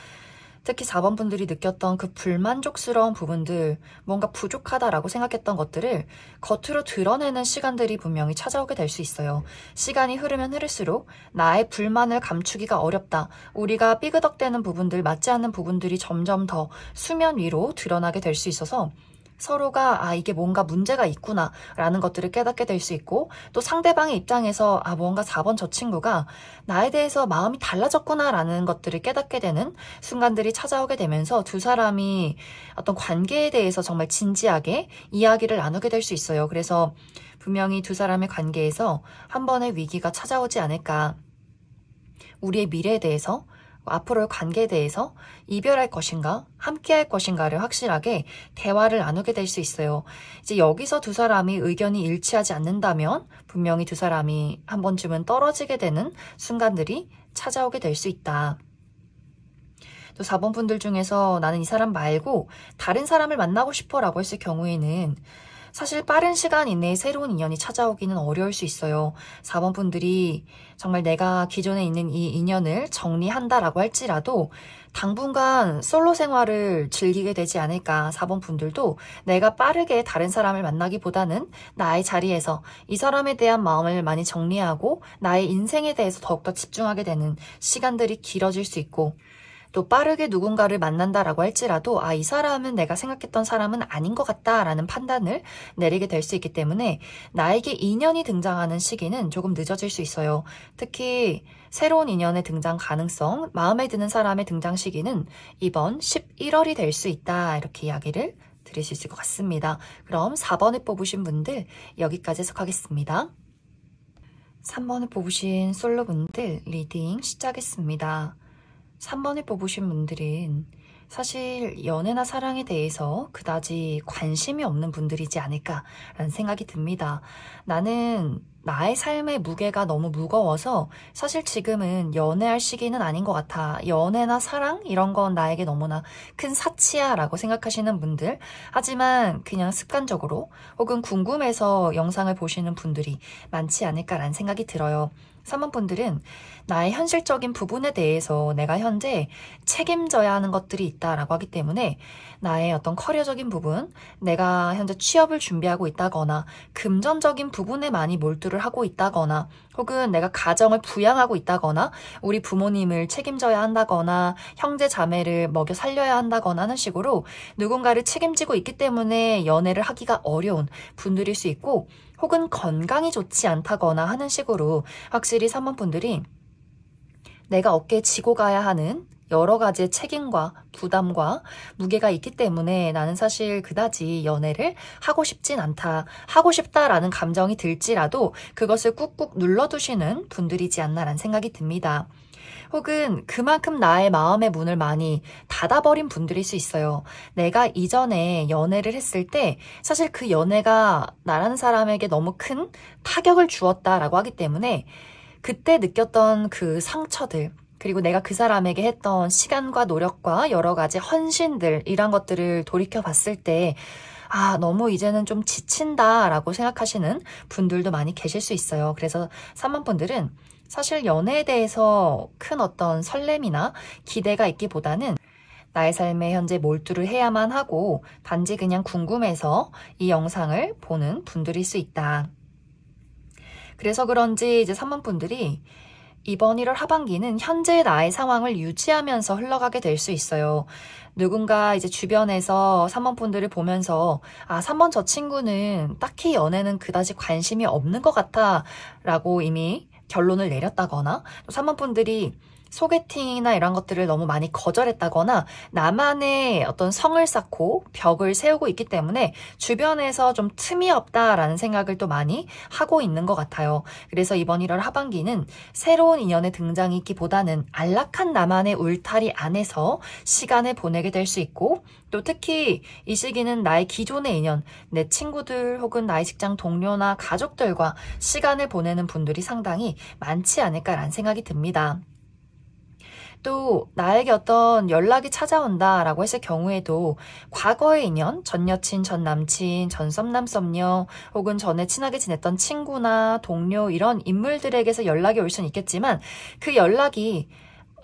특히 4번 분들이 느꼈던 그 불만족스러운 부분들, 뭔가 부족하다라고 생각했던 것들을 겉으로 드러내는 시간들이 분명히 찾아오게 될 수 있어요. 시간이 흐르면 흐를수록 나의 불만을 감추기가 어렵다. 우리가 삐그덕대는 부분들, 맞지 않는 부분들이 점점 더 수면 위로 드러나게 될 수 있어서 서로가 이게 뭔가 문제가 있구나 라는 것들을 깨닫게 될 수 있고, 또 상대방의 입장에서 뭔가 4번 저 친구가 나에 대해서 마음이 달라졌구나 라는 것들을 깨닫게 되는 순간들이 찾아오게 되면서 두 사람이 어떤 관계에 대해서 정말 진지하게 이야기를 나누게 될 수 있어요. 그래서 분명히 두 사람의 관계에서 한 번의 위기가 찾아오지 않을까. 우리의 미래에 대해서, 앞으로의 관계에 대해서 이별할 것인가 함께할 것인가를 확실하게 대화를 나누게 될 수 있어요. 이제 여기서 두 사람이 의견이 일치하지 않는다면 분명히 두 사람이 한 번쯤은 떨어지게 되는 순간들이 찾아오게 될 수 있다. 또 4번 분들 중에서 나는 이 사람 말고 다른 사람을 만나고 싶어 라고 했을 경우에는 사실 빠른 시간 이내에 새로운 인연이 찾아오기는 어려울 수 있어요. 4번 분들이 정말 내가 기존에 있는 이 인연을 정리한다라고 할지라도 당분간 솔로 생활을 즐기게 되지 않을까. 4번 분들도 내가 빠르게 다른 사람을 만나기보다는 나의 자리에서 이 사람에 대한 마음을 많이 정리하고 나의 인생에 대해서 더욱더 집중하게 되는 시간들이 길어질 수 있고, 또 빠르게 누군가를 만난다라고 할지라도 이 사람은 내가 생각했던 사람은 아닌 것 같다라는 판단을 내리게 될 수 있기 때문에 나에게 인연이 등장하는 시기는 조금 늦어질 수 있어요. 특히 새로운 인연의 등장 가능성, 마음에 드는 사람의 등장 시기는 이번 11월이 될 수 있다, 이렇게 이야기를 드릴 수 있을 것 같습니다. 그럼 4번을 뽑으신 분들 여기까지 해석하겠습니다. 3번을 뽑으신 솔로분들 리딩 시작했습니다. 3번을 뽑으신 분들은 사실 연애나 사랑에 대해서 그다지 관심이 없는 분들이지 않을까라는 생각이 듭니다. 나는 나의 삶의 무게가 너무 무거워서 사실 지금은 연애할 시기는 아닌 것 같아. 연애나 사랑? 이런 건 나에게 너무나 큰 사치야 라고 생각하시는 분들. 하지만 그냥 습관적으로 혹은 궁금해서 영상을 보시는 분들이 많지 않을까라는 생각이 들어요. 3번 분들은 나의 현실적인 부분에 대해서 내가 현재 책임져야 하는 것들이 있다라고 하기 때문에 나의 어떤 커리어적인 부분, 내가 현재 취업을 준비하고 있다거나 금전적인 부분에 많이 몰두를 하고 있다거나 혹은 내가 가정을 부양하고 있다거나 우리 부모님을 책임져야 한다거나 형제 자매를 먹여 살려야 한다거나 하는 식으로 누군가를 책임지고 있기 때문에 연애를 하기가 어려운 분들일 수 있고 혹은 건강이 좋지 않다거나 하는 식으로 확실히 3번 분들이 내가 어깨에 지고 가야 하는 여러 가지의 책임과 부담과 무게가 있기 때문에 나는 사실 그다지 연애를 하고 싶진 않다. 하고 싶다라는 감정이 들지라도 그것을 꾹꾹 눌러두시는 분들이지 않나라는 생각이 듭니다. 혹은 그만큼 나의 마음의 문을 많이 닫아버린 분들일 수 있어요. 내가 이전에 연애를 했을 때 사실 그 연애가 나라는 사람에게 너무 큰 타격을 주었다라고 하기 때문에 그때 느꼈던 그 상처들 그리고 내가 그 사람에게 했던 시간과 노력과 여러 가지 헌신들 이런 것들을 돌이켜 봤을 때 너무 이제는 좀 지친다라고 생각하시는 분들도 많이 계실 수 있어요. 그래서 3번 분들은 사실 연애에 대해서 큰 어떤 설렘이나 기대가 있기보다는 나의 삶에 현재 몰두를 해야만 하고 단지 그냥 궁금해서 이 영상을 보는 분들일 수 있다. 그래서 그런지 이제 3번 분들이 이번 1월 하반기는 현재 나의 상황을 유지하면서 흘러가게 될 수 있어요. 누군가 이제 주변에서 3번 분들을 보면서 3번 저 친구는 딱히 연애는 그다지 관심이 없는 것 같아 라고 이미 결론을 내렸다거나 또 3번 분들이 소개팅이나 이런 것들을 너무 많이 거절했다거나 나만의 어떤 성을 쌓고 벽을 세우고 있기 때문에 주변에서 좀 틈이 없다라는 생각을 또 많이 하고 있는 것 같아요. 그래서 이번 1월 하반기는 새로운 인연의 등장이 있기보다는 안락한 나만의 울타리 안에서 시간을 보내게 될 수 있고 또 특히 이 시기는 나의 기존의 인연, 내 친구들 혹은 나의 직장 동료나 가족들과 시간을 보내는 분들이 상당히 많지 않을까라는 생각이 듭니다. 또 나에게 어떤 연락이 찾아온다라고 했을 경우에도 과거의 인연, 전 여친, 전 남친, 전 썸남, 썸녀 혹은 전에 친하게 지냈던 친구나 동료 이런 인물들에게서 연락이 올 수는 있겠지만 그 연락이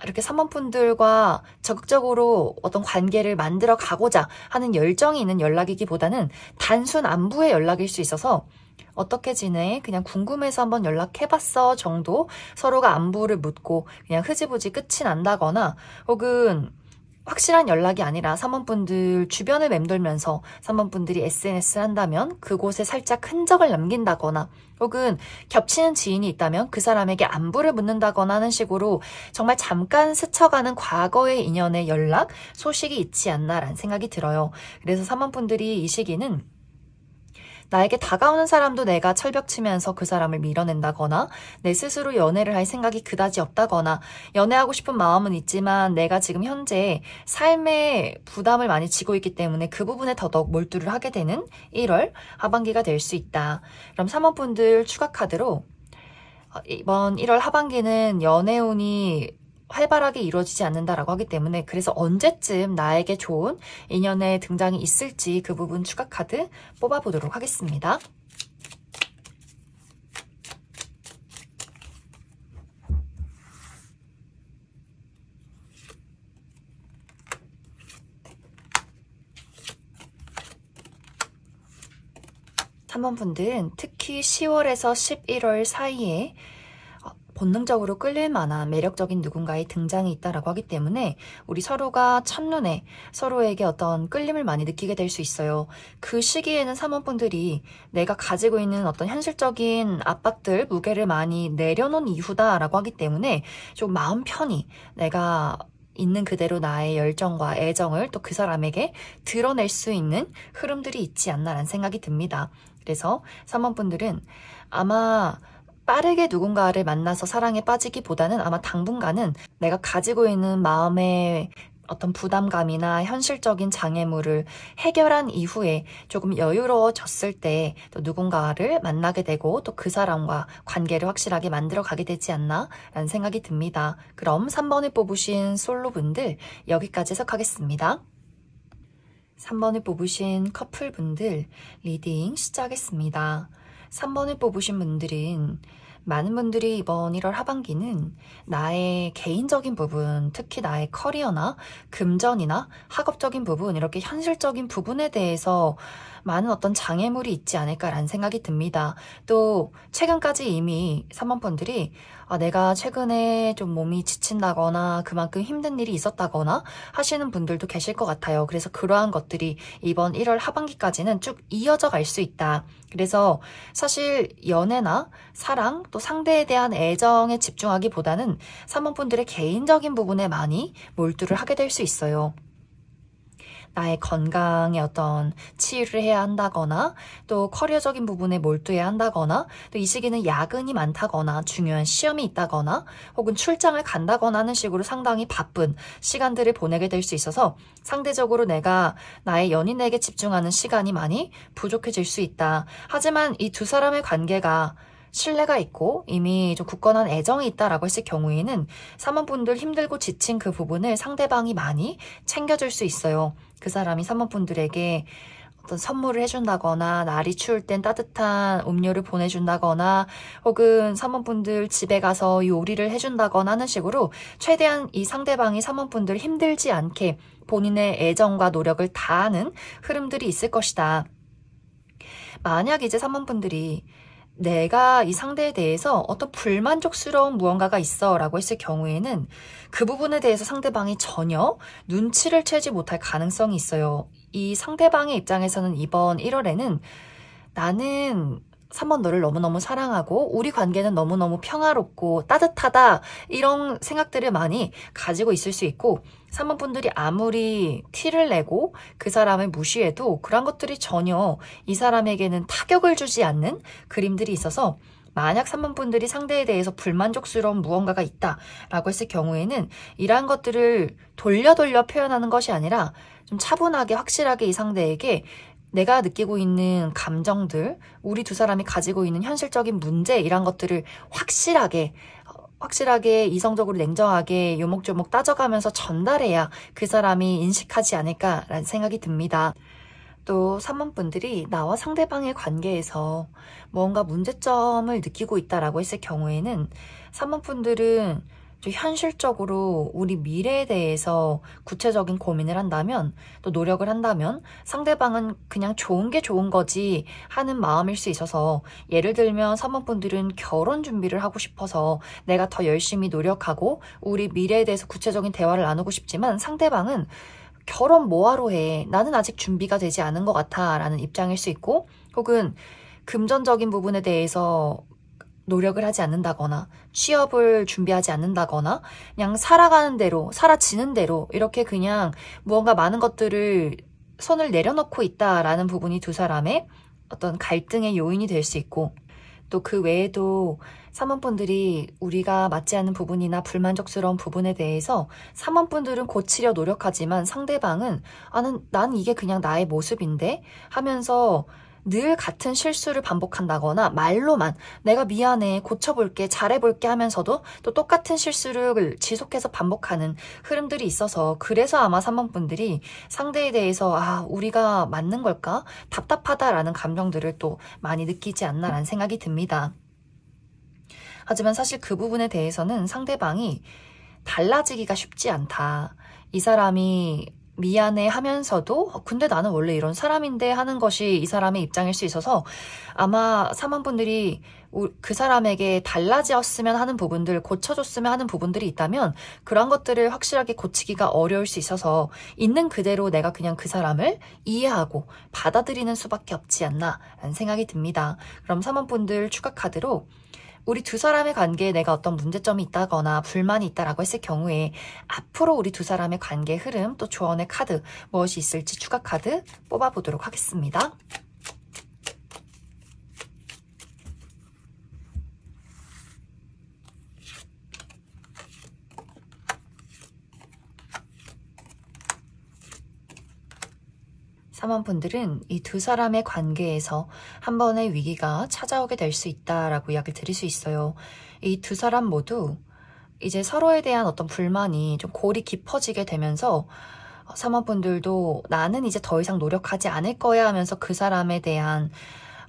이렇게 3번 분들과 적극적으로 어떤 관계를 만들어 가고자 하는 열정이 있는 연락이기보다는 단순 안부의 연락일 수 있어서 어떻게 지내? 그냥 궁금해서 한번 연락해봤어 정도 서로가 안부를 묻고 그냥 흐지부지 끝이 난다거나 혹은 확실한 연락이 아니라 3번 분들 주변을 맴돌면서 3번 분들이 SNS를 한다면 그곳에 살짝 흔적을 남긴다거나 혹은 겹치는 지인이 있다면 그 사람에게 안부를 묻는다거나 하는 식으로 정말 잠깐 스쳐가는 과거의 인연의 연락, 소식이 있지 않나라는 생각이 들어요. 그래서 3번 분들이 이 시기는 나에게 다가오는 사람도 내가 철벽치면서 그 사람을 밀어낸다거나 내 스스로 연애를 할 생각이 그다지 없다거나 연애하고 싶은 마음은 있지만 내가 지금 현재 삶의 부담을 많이 지고 있기 때문에 그 부분에 더더욱 몰두를 하게 되는 1월 하반기가 될 수 있다. 그럼 3번 분들 추가 카드로 이번 1월 하반기는 연애운이 활발하게 이루어지지 않는다라고 하기 때문에 그래서 언제쯤 나에게 좋은 인연의 등장이 있을지 그 부분 추가 카드 뽑아보도록 하겠습니다. 한 번 분들은 특히 10월에서 11월 사이에 본능적으로 끌릴 만한 매력적인 누군가의 등장이 있다라고 하기 때문에 우리 서로가 첫눈에 서로에게 어떤 끌림을 많이 느끼게 될 수 있어요. 그 시기에는 3번 분들이 내가 가지고 있는 어떤 현실적인 압박들, 무게를 많이 내려놓은 이후다라고 하기 때문에 좀 마음 편히 내가 있는 그대로 나의 열정과 애정을 또 그 사람에게 드러낼 수 있는 흐름들이 있지 않나라는 생각이 듭니다. 그래서 3번 분들은 아마 빠르게 누군가를 만나서 사랑에 빠지기보다는 아마 당분간은 내가 가지고 있는 마음의 어떤 부담감이나 현실적인 장애물을 해결한 이후에 조금 여유로워졌을 때 또 누군가를 만나게 되고 또 그 사람과 관계를 확실하게 만들어 가게 되지 않나 라는 생각이 듭니다. 그럼 3번을 뽑으신 솔로분들 여기까지 해석하겠습니다. 3번을 뽑으신 커플분들 리딩 시작하겠습니다. 3번을 뽑으신 분들은 많은 분들이 이번 1월 하반기는 나의 개인적인 부분, 특히 나의 커리어나 금전이나 학업적인 부분, 이렇게 현실적인 부분에 대해서 많은 어떤 장애물이 있지 않을까라는 생각이 듭니다. 또 최근까지 이미 3번 분들이 내가 최근에 좀 몸이 지친다거나 그만큼 힘든 일이 있었다거나 하시는 분들도 계실 것 같아요. 그래서 그러한 것들이 이번 1월 하반기까지는 쭉 이어져 갈 수 있다. 그래서 사실 연애나 사랑 또 상대에 대한 애정에 집중하기보다는 3번 분들의 개인적인 부분에 많이 몰두를 하게 될 수 있어요. 나의 건강에 어떤 치유를 해야 한다거나 또 커리어적인 부분에 몰두해야 한다거나 또 이 시기는 야근이 많다거나 중요한 시험이 있다거나 혹은 출장을 간다거나 하는 식으로 상당히 바쁜 시간들을 보내게 될 수 있어서 상대적으로 내가 나의 연인에게 집중하는 시간이 많이 부족해질 수 있다. 하지만 이 두 사람의 관계가 신뢰가 있고 이미 좀 굳건한 애정이 있다라고 했을 경우에는 3번 분들 힘들고 지친 그 부분을 상대방이 많이 챙겨줄 수 있어요. 그 사람이 3번 분들에게 어떤 선물을 해준다거나 날이 추울 땐 따뜻한 음료를 보내준다거나 혹은 3번 분들 집에 가서 요리를 해준다거나 하는 식으로 최대한 이 상대방이 3번 분들 힘들지 않게 본인의 애정과 노력을 다하는 흐름들이 있을 것이다. 만약 이제 3번 분들이 내가 이 상대에 대해서 어떤 불만족스러운 무언가가 있어 라고 했을 경우에는 그 부분에 대해서 상대방이 전혀 눈치를 채지 못할 가능성이 있어요. 이 상대방의 입장에서는 이번 1월에는 나는 3번 너를 너무너무 사랑하고 우리 관계는 너무너무 평화롭고 따뜻하다 이런 생각들을 많이 가지고 있을 수 있고 3번 분들이 아무리 티를 내고 그 사람을 무시해도 그런 것들이 전혀 이 사람에게는 타격을 주지 않는 그림들이 있어서 만약 3번 분들이 상대에 대해서 불만족스러운 무언가가 있다라고 했을 경우에는 이러한 것들을 돌려 표현하는 것이 아니라 좀 차분하게 확실하게 이 상대에게 내가 느끼고 있는 감정들, 우리 두 사람이 가지고 있는 현실적인 문제 이런 것들을 확실하게 이성적으로 냉정하게 요목조목 따져가면서 전달해야 그 사람이 인식하지 않을까라는 생각이 듭니다. 또 3번 분들이 나와 상대방의 관계에서 뭔가 문제점을 느끼고 있다라고 했을 경우에는 3번 분들은 좀 현실적으로 우리 미래에 대해서 구체적인 고민을 한다면 또 노력을 한다면 상대방은 그냥 좋은 게 좋은 거지 하는 마음일 수 있어서 예를 들면 3번 분들은 결혼 준비를 하고 싶어서 내가 더 열심히 노력하고 우리 미래에 대해서 구체적인 대화를 나누고 싶지만 상대방은 결혼 뭐하러 해? 나는 아직 준비가 되지 않은 것 같아 라는 입장일 수 있고 혹은 금전적인 부분에 대해서 노력을 하지 않는다거나 취업을 준비하지 않는다거나 그냥 살아가는 대로 살아지는 대로 이렇게 그냥 무언가 많은 것들을 손을 내려놓고 있다라는 부분이 두 사람의 어떤 갈등의 요인이 될 수 있고 또 그 외에도 3번 분들이 우리가 맞지 않는 부분이나 불만족스러운 부분에 대해서 3번 분들은 고치려 노력하지만 상대방은 난 이게 그냥 나의 모습인데 하면서 늘 같은 실수를 반복한다거나 말로만 내가 미안해 고쳐볼게 잘해볼게 하면서도 또 똑같은 실수를 지속해서 반복하는 흐름들이 있어서 그래서 아마 3번 분들이 상대에 대해서 우리가 맞는 걸까? 답답하다라는 감정들을 또 많이 느끼지 않나라는 생각이 듭니다. 하지만 사실 그 부분에 대해서는 상대방이 달라지기가 쉽지 않다. 이 사람이 미안해 하면서도 근데 나는 원래 이런 사람인데 하는 것이 이 사람의 입장일 수 있어서 아마 3번 분들이 그 사람에게 달라졌으면 하는 부분들, 고쳐줬으면 하는 부분들이 있다면 그런 것들을 확실하게 고치기가 어려울 수 있어서 있는 그대로 내가 그냥 그 사람을 이해하고 받아들이는 수밖에 없지 않나 라는 생각이 듭니다. 그럼 3번 분들 추가 카드로 우리 두 사람의 관계에 내가 어떤 문제점이 있다거나 불만이 있다라고 했을 경우에 앞으로 우리 두 사람의 관계 흐름 또 조언의 카드 무엇이 있을지 추가 카드 뽑아보도록 하겠습니다. 3번분들은 이 두 사람의 관계에서 한 번의 위기가 찾아오게 될 수 있다라고 이야기를 드릴 수 있어요. 이 두 사람 모두 이제 서로에 대한 어떤 불만이 좀 골이 깊어지게 되면서 3번분들도 나는 이제 더 이상 노력하지 않을 거야 하면서 그 사람에 대한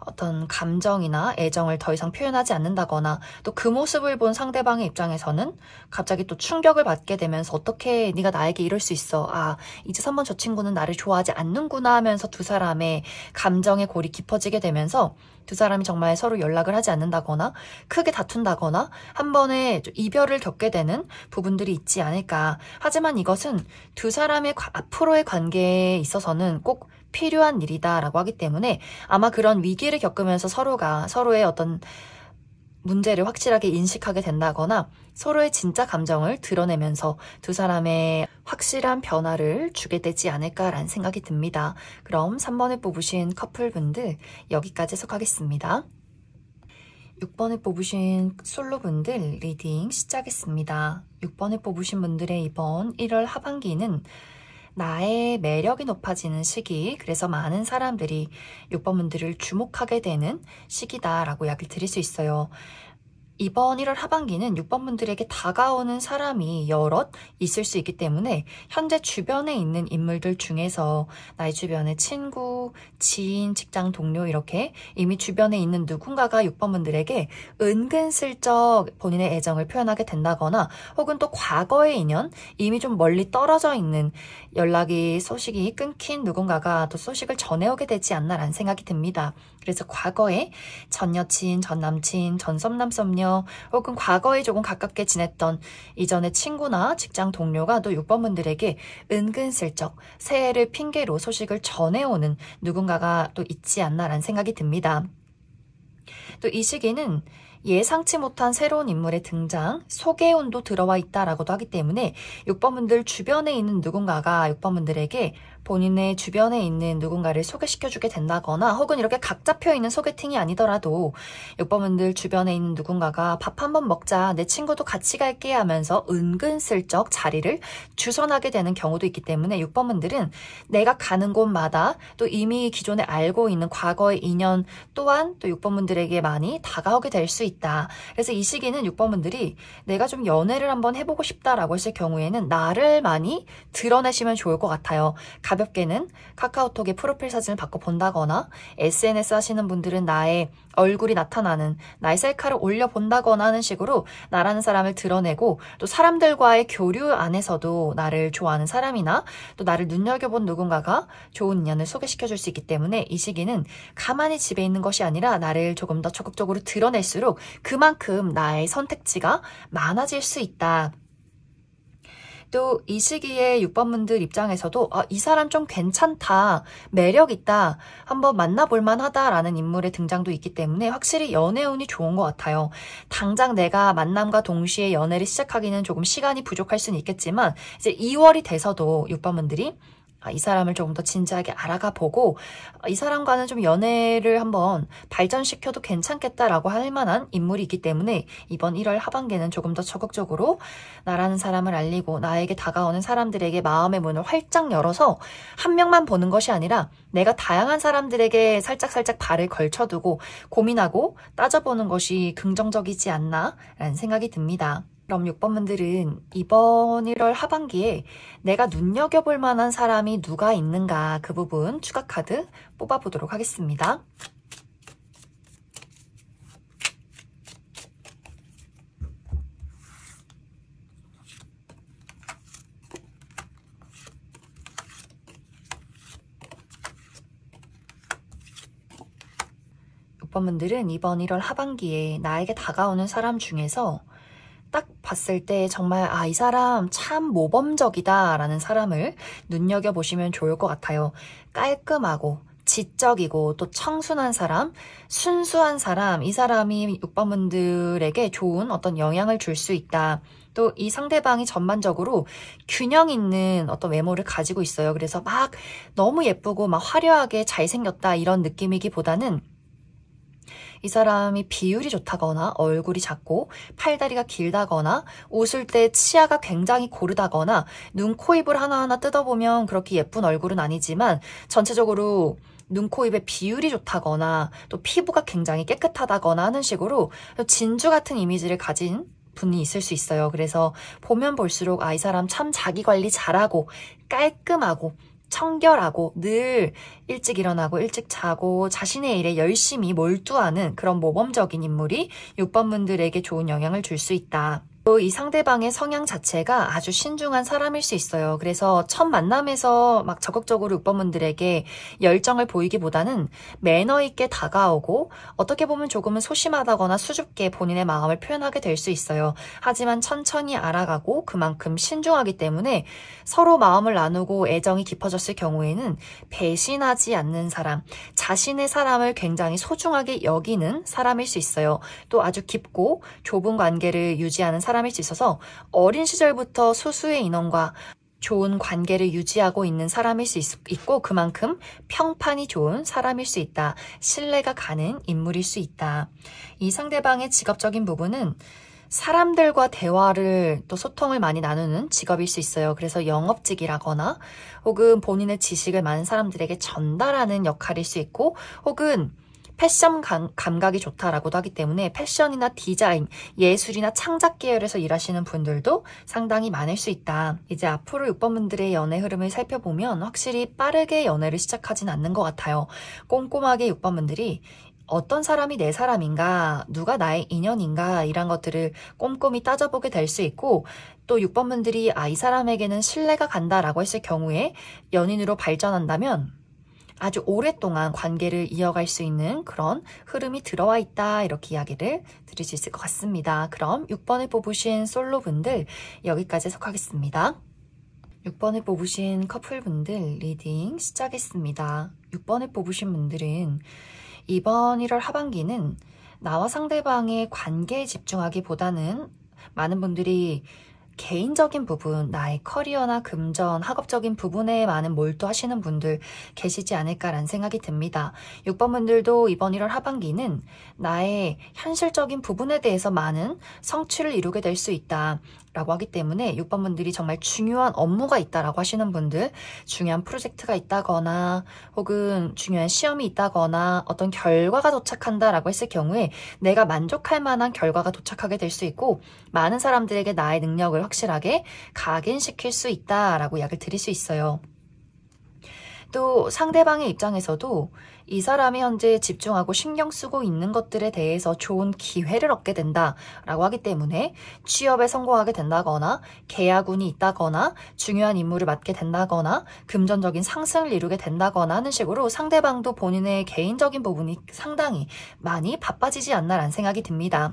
어떤 감정이나 애정을 더 이상 표현하지 않는다거나 또 그 모습을 본 상대방의 입장에서는 갑자기 또 충격을 받게 되면서 어떻게 네가 나에게 이럴 수 있어. 아, 이제 3번 저 친구는 나를 좋아하지 않는구나 하면서 두 사람의 감정의 골이 깊어지게 되면서 두 사람이 정말 서로 연락을 하지 않는다거나 크게 다툰다거나 한 번의 이별을 겪게 되는 부분들이 있지 않을까. 하지만 이것은 두 사람의 앞으로의 관계에 있어서는 꼭 필요한 일이다라고 하기 때문에 아마 그런 위기를 겪으면서 서로가 서로의 어떤 문제를 확실하게 인식하게 된다거나 서로의 진짜 감정을 드러내면서 두 사람의 확실한 변화를 주게 되지 않을까라는 생각이 듭니다. 그럼 3번을 뽑으신 커플분들 여기까지 해석하겠습니다. 6번을 뽑으신 솔로분들 리딩 시작했습니다. 6번을 뽑으신 분들의 이번 1월 하반기는 나의 매력이 높아지는 시기, 그래서 많은 사람들이 6번분들을 주목하게 되는 시기다라고 이야기를 드릴 수 있어요. 이번 1월 하반기는 6번분들에게 다가오는 사람이 여럿 있을 수 있기 때문에 현재 주변에 있는 인물들 중에서 나의 주변의 친구, 지인, 직장 동료 이렇게 이미 주변에 있는 누군가가 6번분들에게 은근슬쩍 본인의 애정을 표현하게 된다거나 혹은 또 과거의 인연, 이미 좀 멀리 떨어져 있는 소식이 끊긴 누군가가 또 소식을 전해오게 되지 않나라는 생각이 듭니다. 그래서 과거에 전 여친, 전 남친, 전 썸남 썸녀 혹은 과거에 조금 가깝게 지냈던 이전의 친구나 직장 동료가 또 6번분들에게 은근슬쩍 새해를 핑계로 소식을 전해오는 누군가가 또 있지 않나라는 생각이 듭니다. 또 이 시기는 예상치 못한 새로운 인물의 등장, 소개운도 들어와 있다라고도 하기 때문에 6번분들 주변에 있는 누군가가 6번분들에게 본인의 주변에 있는 누군가를 소개시켜주게 된다거나 혹은 이렇게 각 잡혀있는 소개팅이 아니더라도 6번분들 주변에 있는 누군가가 밥 한번 먹자, 내 친구도 같이 갈게 하면서 은근슬쩍 자리를 주선하게 되는 경우도 있기 때문에 6번분들은 내가 가는 곳마다 또 이미 기존에 알고 있는 과거의 인연 또한 또 6번분들에게 많이 다가오게 될 수 있다. 그래서 이 시기는 6번분들이 내가 좀 연애를 한번 해보고 싶다라고 했을 경우에는 나를 많이 드러내시면 좋을 것 같아요. 가볍게는 카카오톡에 프로필 사진을 바꿔 본다거나 SNS 하시는 분들은 나의 얼굴이 나타나는 나의 셀카를 올려본다거나 하는 식으로 나라는 사람을 드러내고 또 사람들과의 교류 안에서도 나를 좋아하는 사람이나 또 나를 눈여겨본 누군가가 좋은 인연을 소개시켜줄 수 있기 때문에 이 시기는 가만히 집에 있는 것이 아니라 나를 조금 더 적극적으로 드러낼수록 그만큼 나의 선택지가 많아질 수 있다. 또 이 시기에 6번분들 입장에서도 이 사람 좀 괜찮다, 매력 있다, 한번 만나볼 만하다라는 인물의 등장도 있기 때문에 확실히 연애운이 좋은 것 같아요. 당장 내가 만남과 동시에 연애를 시작하기는 조금 시간이 부족할 수는 있겠지만 이제 2월이 돼서도 6번분들이 이 사람을 조금 더 진지하게 알아가 보고 이 사람과는 좀 연애를 한번 발전시켜도 괜찮겠다라고 할 만한 인물이 있기 때문에 이번 1월 하반기는 조금 더 적극적으로 나라는 사람을 알리고 나에게 다가오는 사람들에게 마음의 문을 활짝 열어서 한 명만 보는 것이 아니라 내가 다양한 사람들에게 살짝살짝 발을 걸쳐두고 고민하고 따져보는 것이 긍정적이지 않나라는 생각이 듭니다. 그럼 6번분들은 이번 1월 하반기에 내가 눈여겨볼 만한 사람이 누가 있는가 그 부분 추가 카드 뽑아보도록 하겠습니다. 6번분들은 이번 1월 하반기에 나에게 다가오는 사람 중에서 딱 봤을 때 정말 이 사람 참 모범적이다 라는 사람을 눈여겨보시면 좋을 것 같아요. 깔끔하고 지적이고 또 청순한 사람, 순수한 사람, 이 사람이 6번분들에게 좋은 어떤 영향을 줄 수 있다. 또 이 상대방이 전반적으로 균형 있는 어떤 외모를 가지고 있어요. 그래서 막 너무 예쁘고 막 화려하게 잘생겼다 이런 느낌이기보다는 이 사람이 비율이 좋다거나 얼굴이 작고 팔다리가 길다거나 웃을 때 치아가 굉장히 고르다거나 눈, 코, 입을 하나하나 뜯어보면 그렇게 예쁜 얼굴은 아니지만 전체적으로 눈, 코, 입의 비율이 좋다거나 또 피부가 굉장히 깨끗하다거나 하는 식으로 진주 같은 이미지를 가진 분이 있을 수 있어요. 그래서 보면 볼수록 이 사람 참 자기 관리 잘하고 깔끔하고 청결하고 늘 일찍 일어나고 일찍 자고 자신의 일에 열심히 몰두하는 그런 모범적인 인물이 6번 분들에게 좋은 영향을 줄 수 있다. 또 이 상대방의 성향 자체가 아주 신중한 사람일 수 있어요. 그래서 첫 만남에서 막 적극적으로 6번 분들에게 열정을 보이기보다는 매너 있게 다가오고 어떻게 보면 조금은 소심하다거나 수줍게 본인의 마음을 표현하게 될 수 있어요. 하지만 천천히 알아가고 그만큼 신중하기 때문에 서로 마음을 나누고 애정이 깊어졌을 경우에는 배신하지 않는 사람, 자신의 사람을 굉장히 소중하게 여기는 사람일 수 있어요. 또 아주 깊고 좁은 관계를 유지하는 사람일 수 있어서 어린 시절부터 소수의 인원과 좋은 관계를 유지하고 있는 사람일 수 있고 그만큼 평판이 좋은 사람일 수 있다. 신뢰가 가는 인물일 수 있다. 이 상대방의 직업적인 부분은 사람들과 대화를 또 소통을 많이 나누는 직업일 수 있어요. 그래서 영업직이라거나 혹은 본인의 지식을 많은 사람들에게 전달하는 역할일 수 있고 혹은 패션 감각이 좋다라고도 하기 때문에 패션이나 디자인, 예술이나 창작 계열에서 일하시는 분들도 상당히 많을 수 있다. 이제 앞으로 6번 분들의 연애 흐름을 살펴보면 확실히 빠르게 연애를 시작하진 않는 것 같아요. 꼼꼼하게 6번 분들이 어떤 사람이 내 사람인가, 누가 나의 인연인가 이런 것들을 꼼꼼히 따져보게 될 수 있고 또 6번 분들이 이 사람에게는 신뢰가 간다라고 했을 경우에 연인으로 발전한다면 아주 오랫동안 관계를 이어갈 수 있는 그런 흐름이 들어와 있다 이렇게 이야기를 드릴 수 있을 것 같습니다. 그럼 6번을 뽑으신 솔로분들 여기까지 해석하겠습니다. 6번을 뽑으신 커플분들 리딩 시작했습니다. 6번을 뽑으신 분들은 이번 1월 하반기는 나와 상대방의 관계에 집중하기보다는 많은 분들이 개인적인 부분, 나의 커리어나 금전, 학업적인 부분에 많은 몰두하시는 분들 계시지 않을까라는 생각이 듭니다. 6번 분들도 이번 1월 하반기는 나의 현실적인 부분에 대해서 많은 성취를 이루게 될 수 있다. 라고 하기 때문에 6번 분들이 정말 중요한 업무가 있다라고 하시는 분들, 중요한 프로젝트가 있다거나 혹은 중요한 시험이 있다거나 어떤 결과가 도착한다라고 했을 경우에 내가 만족할 만한 결과가 도착하게 될 수 있고 많은 사람들에게 나의 능력을 확실하게 각인시킬 수 있다라고 이야기를 드릴 수 있어요. 또 상대방의 입장에서도 이 사람이 현재 집중하고 신경 쓰고 있는 것들에 대해서 좋은 기회를 얻게 된다라고 하기 때문에 취업에 성공하게 된다거나 계약운이 있다거나 중요한 임무를 맡게 된다거나 금전적인 상승을 이루게 된다거나 하는 식으로 상대방도 본인의 개인적인 부분이 상당히 많이 바빠지지 않나라는 생각이 듭니다.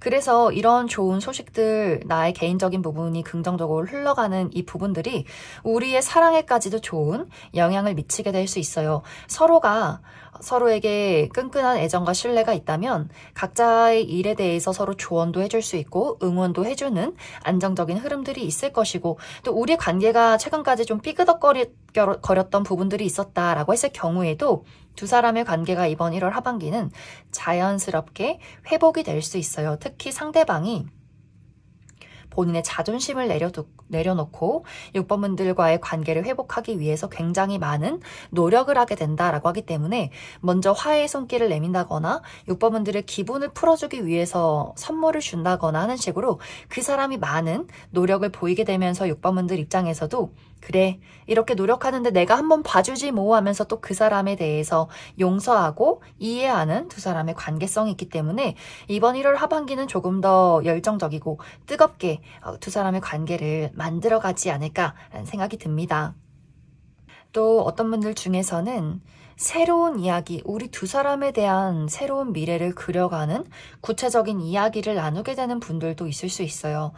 그래서 이런 좋은 소식들, 나의 개인적인 부분이 긍정적으로 흘러가는 이 부분들이 우리의 사랑에까지도 좋은 영향을 미치게 될 수 있어요. 서로가 서로에게 끈끈한 애정과 신뢰가 있다면 각자의 일에 대해서 서로 조언도 해줄 수 있고 응원도 해주는 안정적인 흐름들이 있을 것이고 또 우리 관계가 최근까지 좀 삐그덕거렸던 부분들이 있었다라고 했을 경우에도 두 사람의 관계가 이번 1월 하반기는 자연스럽게 회복이 될 수 있어요. 특히 상대방이 본인의 자존심을 내려놓고 6번 분들과의 관계를 회복하기 위해서 굉장히 많은 노력을 하게 된다라고 하기 때문에 먼저 화해의 손길을 내민다거나 6번 분들의 기분을 풀어주기 위해서 선물을 준다거나 하는 식으로 그 사람이 많은 노력을 보이게 되면서 6번 분들 입장에서도 그래 이렇게 노력하는데 내가 한번 봐주지 뭐 하면서 또 그 사람에 대해서 용서하고 이해하는 두 사람의 관계성이 있기 때문에 이번 1월 하반기는 조금 더 열정적이고 뜨겁게 두 사람의 관계를 만들어가지 않을까라는 생각이 듭니다. 또 어떤 분들 중에서는 새로운 이야기, 우리 두 사람에 대한 새로운 미래를 그려가는 구체적인 이야기를 나누게 되는 분들도 있을 수 있어요.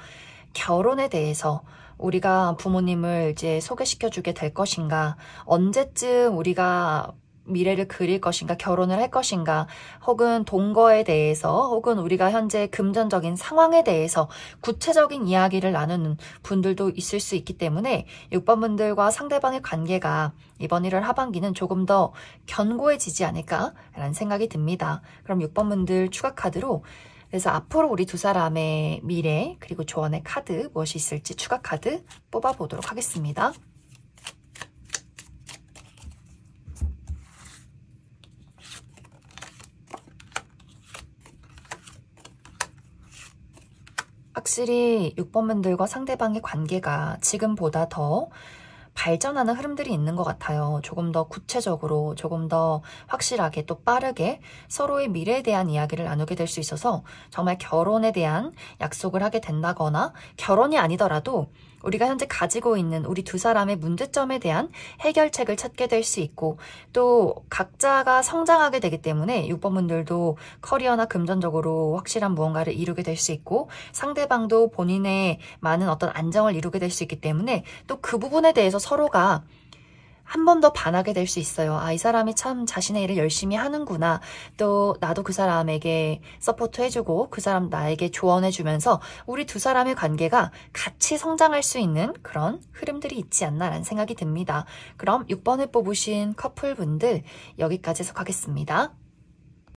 결혼에 대해서 우리가 부모님을 이제 소개시켜주게 될 것인가, 언제쯤 우리가 미래를 그릴 것인가, 결혼을 할 것인가, 혹은 동거에 대해서, 혹은 우리가 현재 금전적인 상황에 대해서 구체적인 이야기를 나누는 분들도 있을 수 있기 때문에 6번 분들과 상대방의 관계가 이번 1월 하반기는 조금 더 견고해지지 않을까라는 생각이 듭니다. 그럼 6번 분들 추가 카드로, 그래서 앞으로 우리 두 사람의 미래 그리고 조언의 카드 무엇이 있을지 추가 카드 뽑아보도록 하겠습니다. 확실히 6번 분들과 상대방의 관계가 지금보다 더 발전하는 흐름들이 있는 것 같아요. 조금 더 구체적으로, 조금 더 확실하게 또 빠르게 서로의 미래에 대한 이야기를 나누게 될 수 있어서 정말 결혼에 대한 약속을 하게 된다거나, 결혼이 아니더라도 우리가 현재 가지고 있는 우리 두 사람의 문제점에 대한 해결책을 찾게 될 수 있고, 또 각자가 성장하게 되기 때문에 6번 분들도 커리어나 금전적으로 확실한 무언가를 이루게 될 수 있고, 상대방도 본인의 많은 어떤 안정을 이루게 될 수 있기 때문에 또 그 부분에 대해서 서로가 한 번 더 반하게 될 수 있어요. 아, 이 사람이 참 자신의 일을 열심히 하는구나. 또 나도 그 사람에게 서포트 해주고 그 사람 나에게 조언해주면서 우리 두 사람의 관계가 같이 성장할 수 있는 그런 흐름들이 있지 않나라는 생각이 듭니다. 그럼 6번을 뽑으신 커플분들 여기까지 해석하겠습니다.